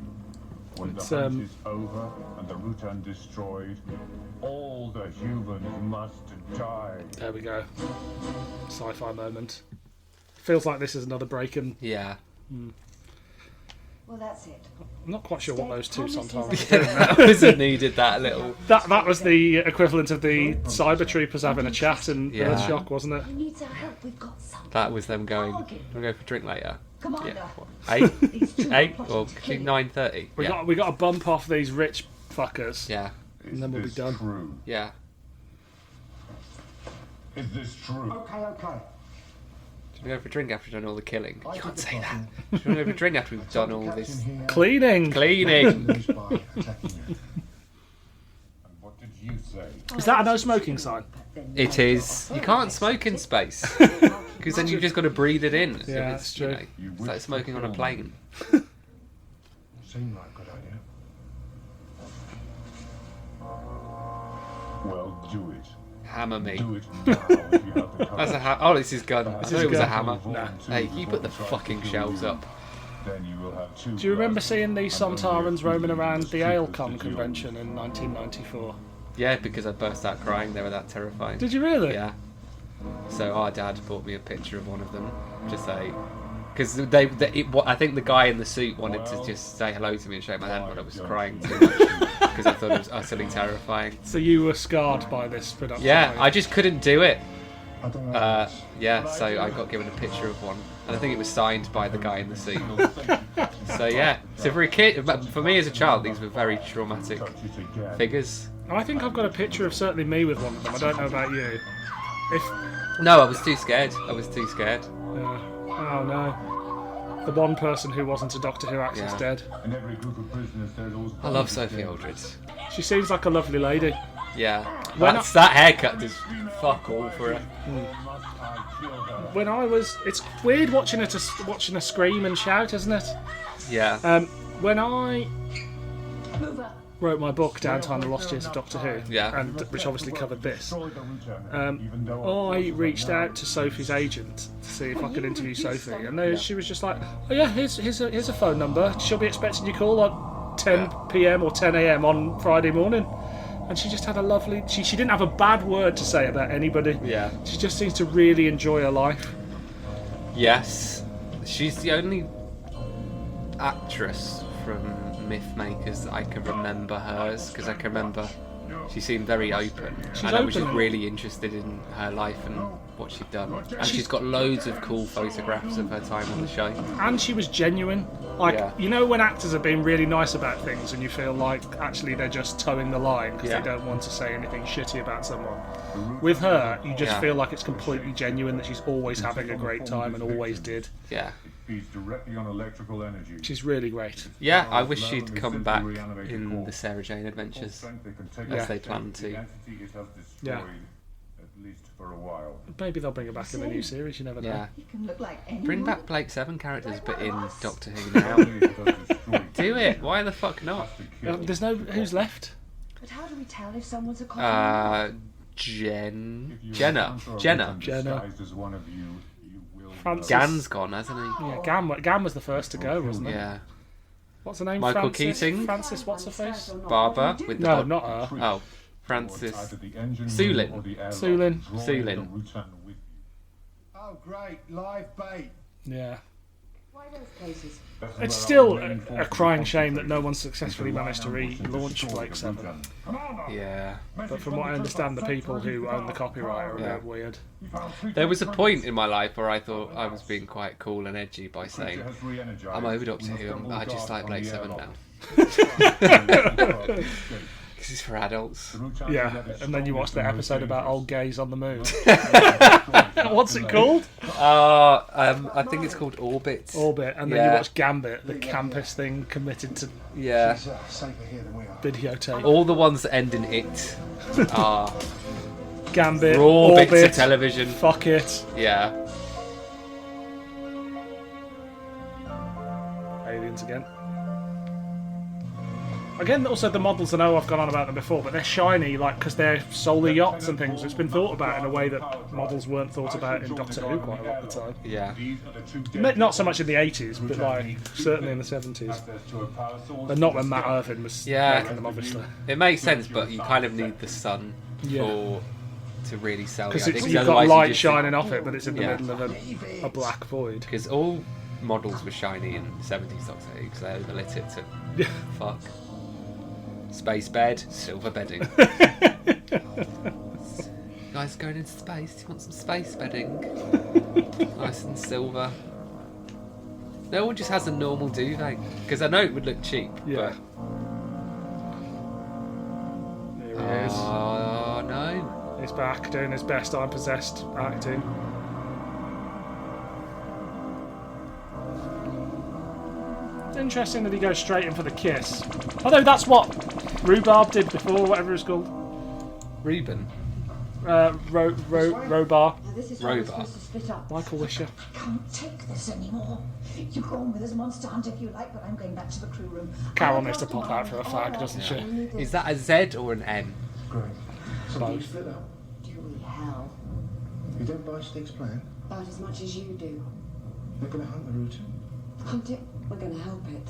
When the hunt is over and the Rutan destroyed, all the humans must die. There we go. Sci-fi moment. Feels like this is another break in. Yeah. Well, that's it. I'm not quite sure what those two Sontarans Yeah, that wasn't needed, that little... That was the equivalent of the Cyber Troopers having a chat in Earthshock, wasn't it? Who needs our help? We've got some. That was them going, we'll go for a drink later. Commander. Yeah. 8? Or 9:30? We got to bump off these rich fuckers. Yeah. And then we'll be done. True? Yeah. Is this true? Okay. Should we go for a drink after we've done all the killing? You can't say that. Should we go for a drink after we've done all this... Cleaning! Cleaning! And what did you say? Is that a no smoking sign? It is. You can't smoke in space. Because then you've just got to breathe it in. Yeah, that's true. You know, it's like smoking on a plane. Seemed like a good idea. Well, do it. Hammer me. Do it now if you have the courage. That's a oh, this is gun. I thought it was a hammer. Nah. Hey, you put the fucking shelves up. Then you will have two. Do you remember seeing these Sontarans roaming around the AleCon convention in 1994? Yeah, because I burst out crying. They were that terrifying. Did you really? Yeah. So our dad bought me a picture of one of them, just say, because I think the guy in the suit wanted to just say hello to me and shake my hand, but I was crying too much because I thought it was utterly terrifying. So you were scarred by this production? Yeah, I just couldn't do it. Yeah, so I got given a picture of one, and I think it was signed by the guy in the suit. So yeah, so for a kid, for me as a child, these were very traumatic figures. I think I've got a picture of certainly me with one of them. I don't know about you. No, I was too scared. Oh no. The one person who wasn't a Doctor Who actor is dead. In every group of prisoners, there's always I love Sophie Aldred. She seems like a lovely lady. Yeah. That haircut does fuck all for her. When I was... It's weird watching her scream and shout, isn't it? Yeah. When I wrote my book, Downtime, The Lost Years of Doctor Who, and which obviously covered this, I reached out to Sophie's agent to see if I could interview Sophie, and she was just like, oh yeah, here's a phone number, she'll be expecting your call like 10 p.m. or 10 a.m. on Friday morning. And she just had a lovely... She didn't have a bad word to say about anybody. Yeah. She just seems to really enjoy her life. Yes. She's the only actress from Mythmakers that I can remember hers, because I can remember she seemed very open. I was just really interested in her life and what she'd done. And she's got loads of cool photographs of her time on the show. And she was genuine. Like, you know when actors have been really nice about things and you feel like actually they're just towing the line because they don't want to say anything shitty about someone. With her, you just feel like it's completely genuine, that she's always having a great time and always did. Yeah. Feeds directly on electrical energy. She's really great. Yeah, I wish she'd come back in the Sarah Jane Adventures, as they plan to. Yeah. At least for a while. Maybe they'll bring her back in the new series, you never know. Yeah. He can look like anyone. Bring back Blake Seven characters, but in Doctor Who now. Do it. Why the fuck not? There's no... Who's left? But how do we tell if someone's a copy? Jenna. Francis. Gan's gone, hasn't he? Yeah, Gan was the first to go, wasn't he? Yeah. What's her name? Michael Francis? Keating. Francis, what's her face? Barbara with the No, not her. Oh, Francis. Sulin. Oh, great. Live bait. Yeah. Why those places? It's still a crying shame that no one successfully managed to relaunch Blake 7. Yeah. But from what I understand, the people who own the copyright are a bit weird. There was a point in my life where I thought I was being quite cool and edgy by saying, I'm over Doctor Who, I just like Blake 7 now. Because it's for adults. Yeah, and then you watch the episode about old gays on the moon. What's it called? I think it's called Orbit. Orbit, and then you watch Gambit, the campus thing committed to videotape. All the ones that end in it are Gambit, raw Orbit, bits of television. Fuck it. Yeah. Aliens again. Again, also the models, I know I've gone on about them before, but they're shiny, like, because they're solar yachts and things. It's been thought about in a way that models weren't thought about in Doctor Who quite a lot of the time. Yeah. Not so much in the 80s, but like certainly in the 70s. And not when Matt Irvin was making them, obviously. It makes sense, but you kind of need the sun to really sell it. Because you've got light shining off it, but it's in the middle of a black void. Because all models were shiny in the 70s Doctor Who, because they overlit it to fuck. Space bed, silver bedding. Guys going into space, do you want some space bedding? Nice and silver. No one just has a normal duvet, because I know it would look cheap, but... There he is. Oh, no. He's back, doing his best I'm Possessed acting. It's interesting that he goes straight in for the kiss. Although that's what Rhubarb did before, whatever it's called. Reuben? Robar. Michael Wisher. I can't take this anymore. You go on with this monster hunt if you like, but I'm going back to the crew room. Carole needs to pop out for a fag, doesn't she? Is that a Z or an N? Great. Both. Dewey hell. You don't buy Stig's plan? About as much as you do. They're going to hunt the route. Hunt it? We're going to help it.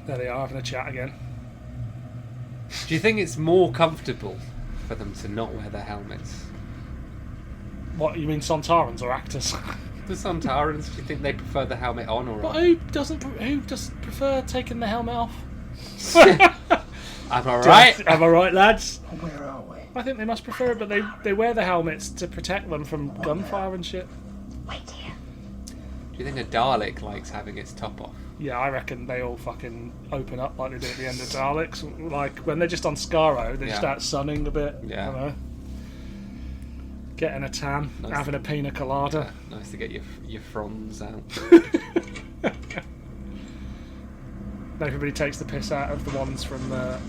There they are, having a chat again. Do you think it's more comfortable for them to not wear their helmets? What, you mean Sontarans or actors? The Sontarans, do you think they prefer the helmet on or But off? who doesn't prefer taking the helmet off? Am I right? Am I right, lads? Where are we? I think they must prefer it, but they wear the helmets to protect them from gunfire and shit. Wait here. Do you think a Dalek likes having its top off? Yeah, I reckon they all fucking open up like they do at the end of Daleks. Like, when they're just on Skaro, they start sunning a bit. Yeah. I don't know. Getting a tan, having a pina colada. Yeah, nice to get your fronds out. Everybody takes the piss out of the ones from the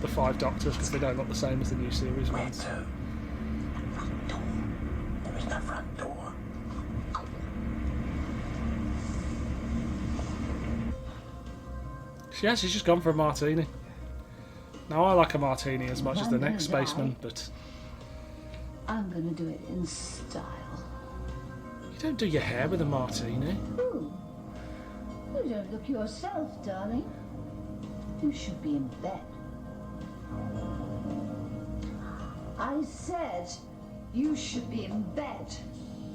Five Doctors because they don't look the same as the new series ones. Front door. There is no front door. She's just gone for a martini. Now, I like a martini as much as the next spaceman, but... I'm going to do it in style. You don't do your hair with a martini. Ooh, You don't look yourself, darling. You should be in bed. I said you should be in bed.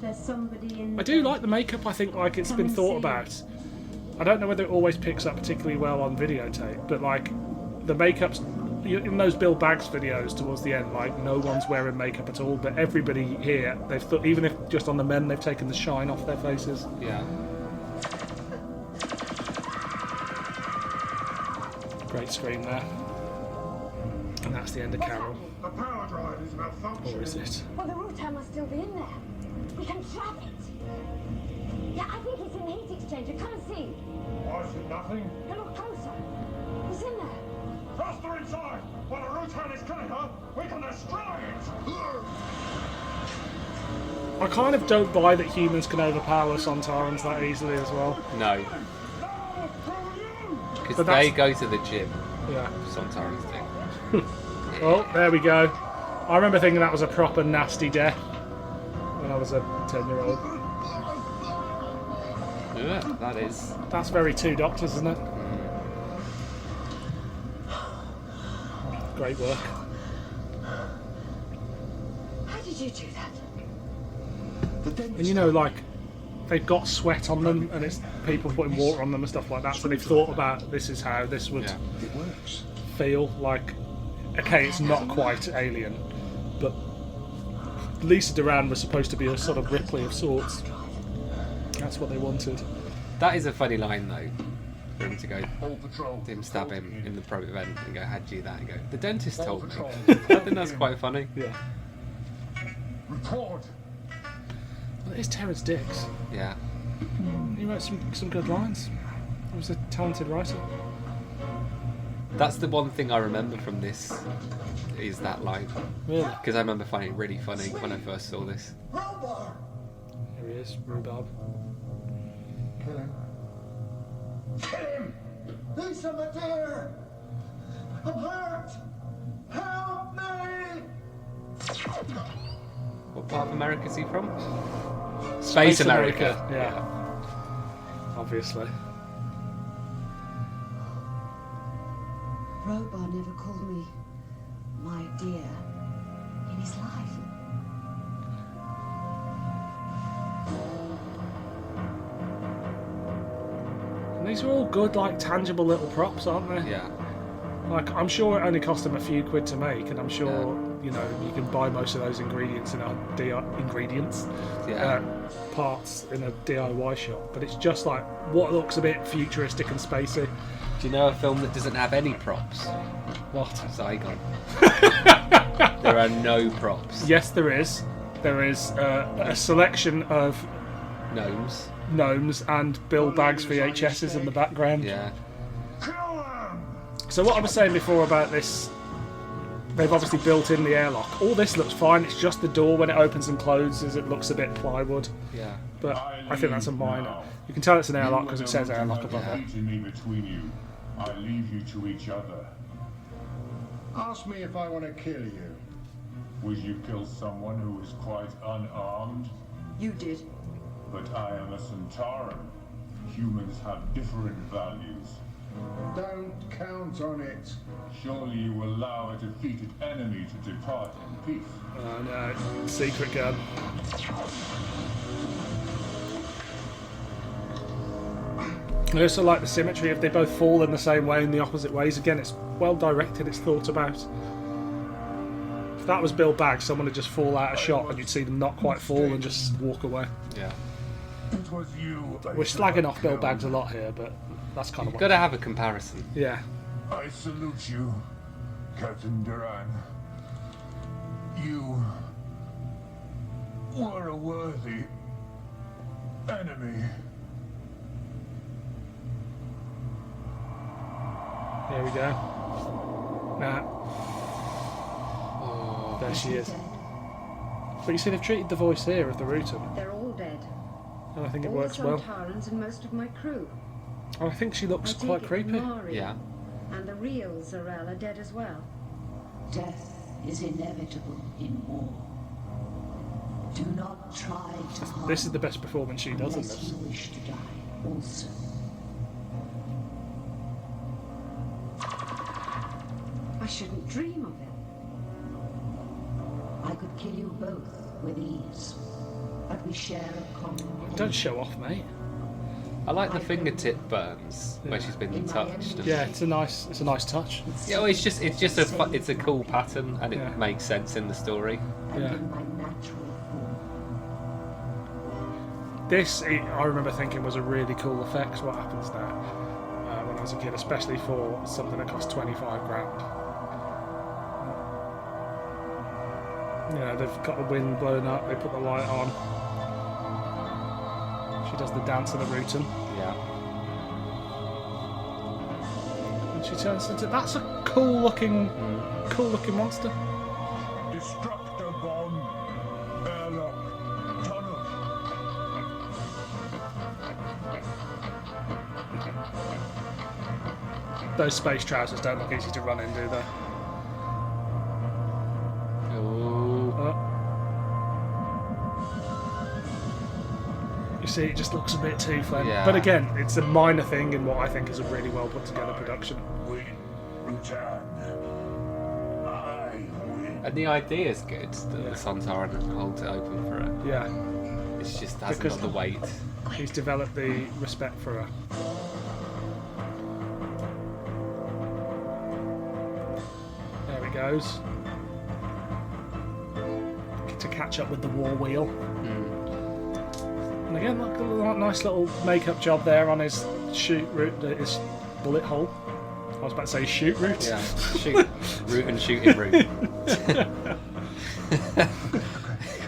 There's somebody in. I do like the makeup. I think like it's been thought about. I don't know whether it always picks up particularly well on videotape, but like the makeup's in those Bill Baggs videos towards the end, like no one's wearing makeup at all, but everybody here, they've thought, even if just on the men, they've taken the shine off their faces. Yeah. Great scream there. And that's the end of Carole. The power drive is malfunctioning. Or is it? Well, the router must still be in there. We can trap it. Yeah, I think it's in the heat exchanger. Come and see. Why is it nothing? Now look closer. It's in there. Thrust her inside! While the Rutan is killing her, we can destroy it! I kind of don't buy that humans can overpower Sontarans that easily as well. No. Because they go to the gym. Yeah. Sontarans do. Oh, there we go. I remember thinking that was a proper nasty death when I was a 10-year-old. Yeah, that is. That's very Two Doctors, isn't it? Great work. How did you do that? And you know, like, they've got sweat on them and it's people putting water on them and stuff like that, so they've thought about this is how this would feel. Like, okay, it's not quite Alien, but Lisa Duran was supposed to be a sort of Ripley of sorts. That's what they wanted. That is a funny line though. For him to go, him stab him in the pro event and go, how'd you do that? And go, the dentist told me. I think that's quite funny. Yeah. Report. Well, it is Terrance Dicks. Yeah. He wrote some good lines. He was a talented writer. That's the one thing I remember from this, is that line. Really? Because I remember finding it really funny when I first saw this. Here he is, Rhubarb. Kill him. Kill him! Lisa, my dear! I'm hurt! Help me! What part of America is he from? Space America. Yeah. Obviously. Robar never called me my dear in his life. And these are all good, like, tangible little props, aren't they? Yeah. Like, I'm sure it only cost them a few quid to make, and I'm sure, you know, you can buy most of those ingredients in a parts in a DIY shop. But it's just like what looks a bit futuristic and spacey. Do you know a film that doesn't have any props? What? Zygon. There are no props. Yes, there is. There is a selection of gnomes and Bill Baggs VHSs in the background. Yeah. So what I was saying before about this, they've obviously built in the airlock. All this looks fine, it's just the door when it opens and closes, it looks a bit plywood. Yeah. But I think that's a minor. You can tell it's an airlock because it says airlock above it. Between you, I leave you to each other. Ask me if I want to kill you. Would you kill someone who is quite unarmed? You did. But I am a Sontaran. Humans have different values. Don't count on it. Surely you will allow a defeated enemy to depart in peace. Oh no, secret gun. I also like the symmetry if they both fall in the same way in the opposite ways. Again, it's well directed, it's thought about. If that was Bill Baggs, someone would just fall out of shot and you'd see them not quite fall and just walk away. Yeah. It was you. We're slagging off Bill Baggs a lot here, but that's kind of You've got to have a comparison. Yeah. I salute you, Captain Duran. You were a worthy enemy. Here we go. Nah. There she is. But you see, they've treated the voice here of the Rutan. They're all dead. And I think it All works the well. Sontarans and most of my crew. And I think she looks I take quite it creepy. Mari Yeah. And the real Zarel are dead as well. Death is inevitable in war. Do not try to harm This is the best performance she does in unless this. you wish to die also. I shouldn't dream of it. I could kill you both with ease, but we share a common... Don't show off, mate. I like the fingertip burns where she's been touched. Yeah, it's a nice touch. Yeah, well, it's a cool pattern and it makes sense in the story. Yeah. This, I remember thinking, was a really cool effect. What happens there when I was a kid, especially for something that cost 25 grand. You know, they've got the wind blowing up. They put the light on. She does the dance of the Rutan. Yeah. And she turns into... That's a cool looking monster. Destructor bomb. Airlock. Tunnel. Those space trousers don't look easy to run in, do they? You see, it just looks a bit too fun. Yeah. But again, it's a minor thing in what I think is a really well put together production. And the idea is good that the Sontaran holds it open for her. Yeah. It's just hasn't got the weight. He's developed the respect for her. There he goes. To catch up with the war wheel. And again, like a nice little makeup job there on his shoot route, his bullet hole. I was about to say shoot route. Yeah, shoot route and shooting route.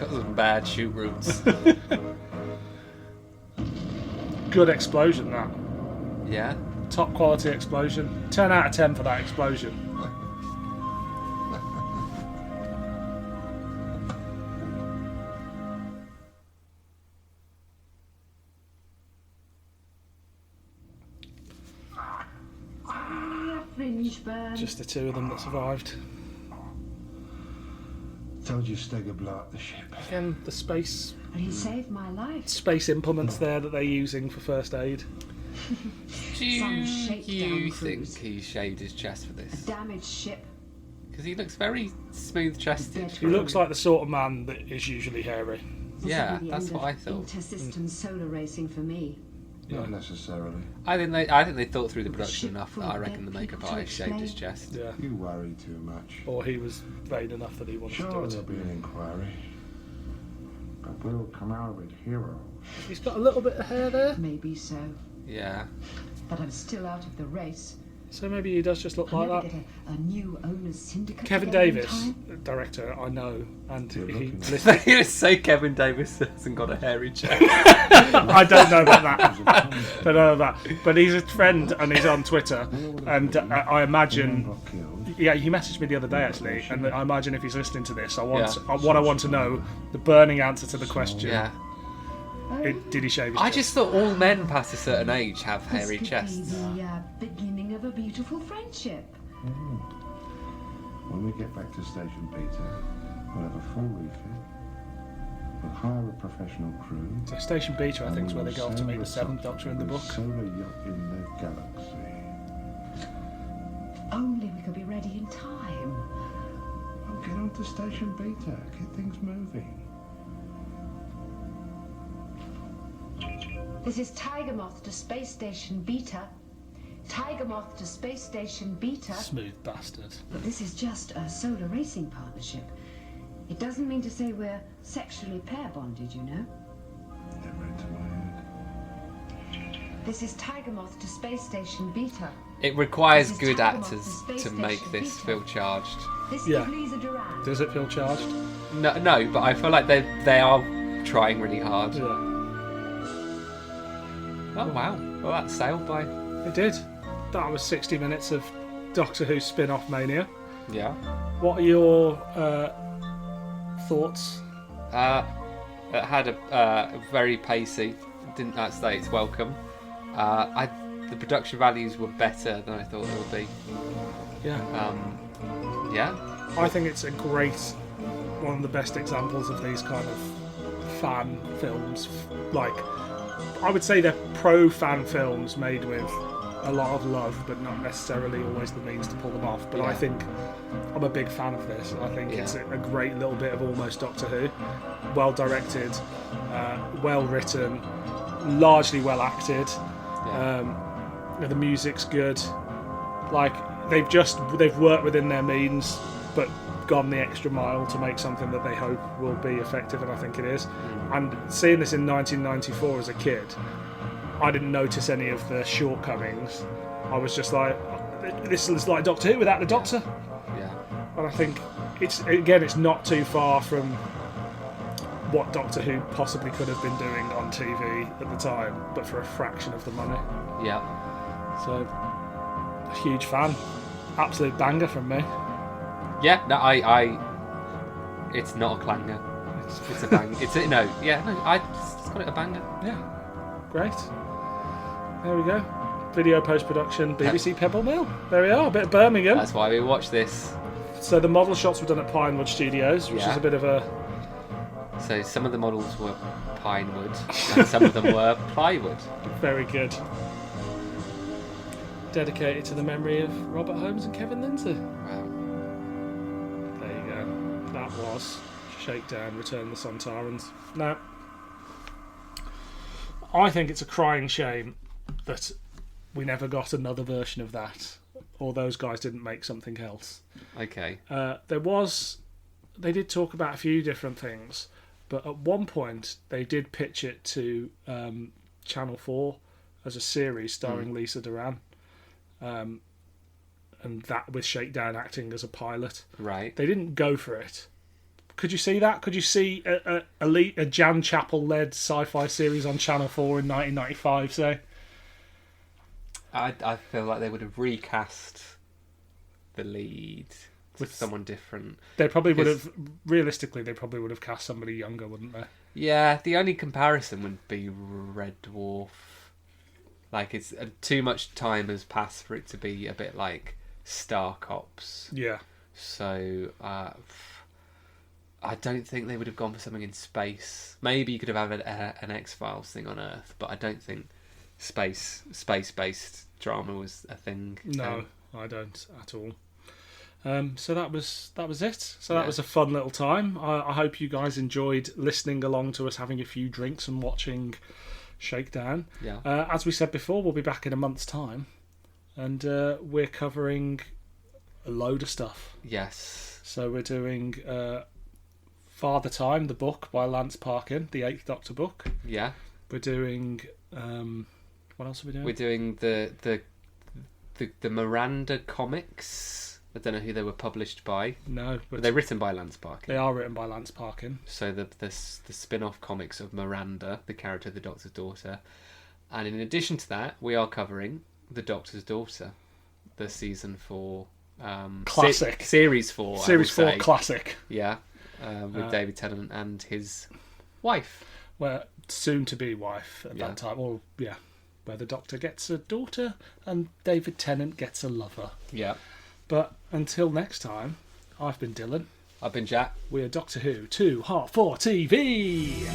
Got some bad shoot routes. Good explosion, that. Yeah. Top quality explosion. 10 out of 10 for that explosion. Just the two of them that survived. Told you Steg would blow up the ship. Again, the space. And he saved my life. Space implements there that they're using for first aid. Do you think he shaved his chest for this? A damaged ship. Because he looks very smooth-chested. He looks like the sort of man that is usually hairy. Yeah, that's what I thought. Inter-system solar racing for me. Not necessarily. I think they thought through the production enough that I reckon the makeup artist shaved his chest. Yeah. You worry too much. Or he was vain enough that he wanted to do Sure, it. there'll be an inquiry. But we'll come out of it heroes. He's got a little bit of hair there. Maybe so. Yeah. But I'm still out of the race. So maybe he does just look like that. Get a new owners syndicate. Kevin Davies, director, I know, and he You're going to say Kevin Davies hasn't got a hairy chest. I don't know about that. Don't know about that. But he's a friend and he's on Twitter, and I imagine. Yeah, he messaged me the other day actually, and I imagine if he's listening to this, I want to know the burning answer to the question. Yeah. Did he shave his I chest? just thought all men past a certain age have hairy chests. This could be the beginning of a beautiful friendship. When we get back to Station Beta, we'll have a full refit. We'll hire a professional crew. So Station Beta, I think, is where they go off to meet the Seventh Doctor in the book. Solar yacht in the galaxy. Only we could be ready in time. Well, get on to Station Beta. Get things moving. This is Tiger Moth to Space Station Beta. Tiger Moth to Space Station Beta. Smooth bastard. But this is just a solar racing partnership. It doesn't mean to say we're sexually pair bonded, you know. Never into my head. This is Tiger Moth to Space Station Beta. It requires This is good Tiger Moth actors Space to make Station this Beta. feel charged. This Yeah. is Lisa Duran. Does it feel charged? No, but I feel like they are trying really hard. Yeah. Oh wow! Well, that sailed by. It did. That was 60 minutes of Doctor Who spin-off mania. Yeah. What are your thoughts? It had a very pacey. Didn't say it's welcome. The production values were better than I thought they would be. Yeah. Yeah. I think it's a great, one of the best examples of these kind of fan films. Like, I would say they're pro-fan films made with a lot of love, but not necessarily always the means to pull them off. But Yeah. I think I'm a big fan of this. I think it's a great little bit of almost Doctor Who. Well directed, well written, largely well acted. The music's good. Like they've worked within their means, but gone the extra mile to make something that they hope will be effective, and I think it is. And seeing this in 1994 as a kid, I didn't notice any of the shortcomings. I was just like, this is like Doctor Who without the Doctor. Yeah. And I think it's not too far from what Doctor Who possibly could have been doing on TV at the time, but for a fraction of the money. Yeah. So, huge fan. Absolute banger from me. Yeah, no, it's not a clanger. It's a bang. I just call it a banger. Yeah, great. There we go. Video post-production, BBC Pebble Mill. There we are, a bit of Birmingham. That's why we watch this. So the model shots were done at Pinewood Studios, which is a bit of a... So some of the models were pine wood, and some of them were plywood. Very good. Dedicated to the memory of Robert Holmes and Kevin Lindsay. Wow. There you go. That was Shakedown, Return of the Sontarans. Now, I think it's a crying shame that we never got another version of that, or those guys didn't make something else. Okay. They did talk about a few different things, but at one point they did pitch it to Channel 4 as a series starring Lisa Duran, and that with Shakedown acting as a pilot. Right. They didn't go for it. Could you see that? Could you see a Jan Chappell-led sci-fi series on Channel 4 in 1995, say? I feel like they would have recast the lead with someone different. They probably would have, realistically, they probably would have cast somebody younger, wouldn't they? Yeah, the only comparison would be Red Dwarf. Like, it's too much time has passed for it to be a bit like Star Cops. Yeah. So, I don't think they would have gone for something in space. Maybe you could have had an X-Files thing on Earth, but I don't think space-based drama was a thing. No, I don't at all. So that was it. So that was a fun little time. I hope you guys enjoyed listening along to us having a few drinks and watching Shakedown. Yeah. As we said before, we'll be back in a month's time, and we're covering a load of stuff. Yes. So we're doing Father Time, the book by Lance Parkin, the 8th Doctor book. Yeah. We're doing what else are we doing? We're doing the Miranda comics. I don't know who they were published by. No, but they're written by Lance Parkin. They are written by Lance Parkin. So the spin-off comics of Miranda, the character of the Doctor's daughter, and in addition to that, we are covering the Doctor's Daughter, the season 4 classic series 4. Series 4 classic. Yeah, with David Tennant and his wife. Well, soon to be wife at that time. Or where the Doctor gets a daughter and David Tennant gets a lover. Yeah. But until next time, I've been Dylan. I've been Jack. We're Doctor Who 2 Heart 4 TV.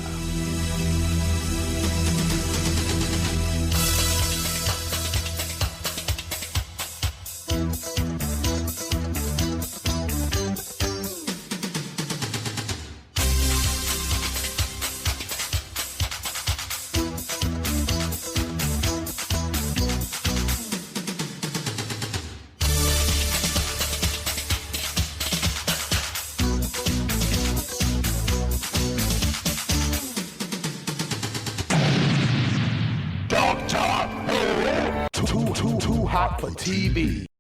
Too hot for TV.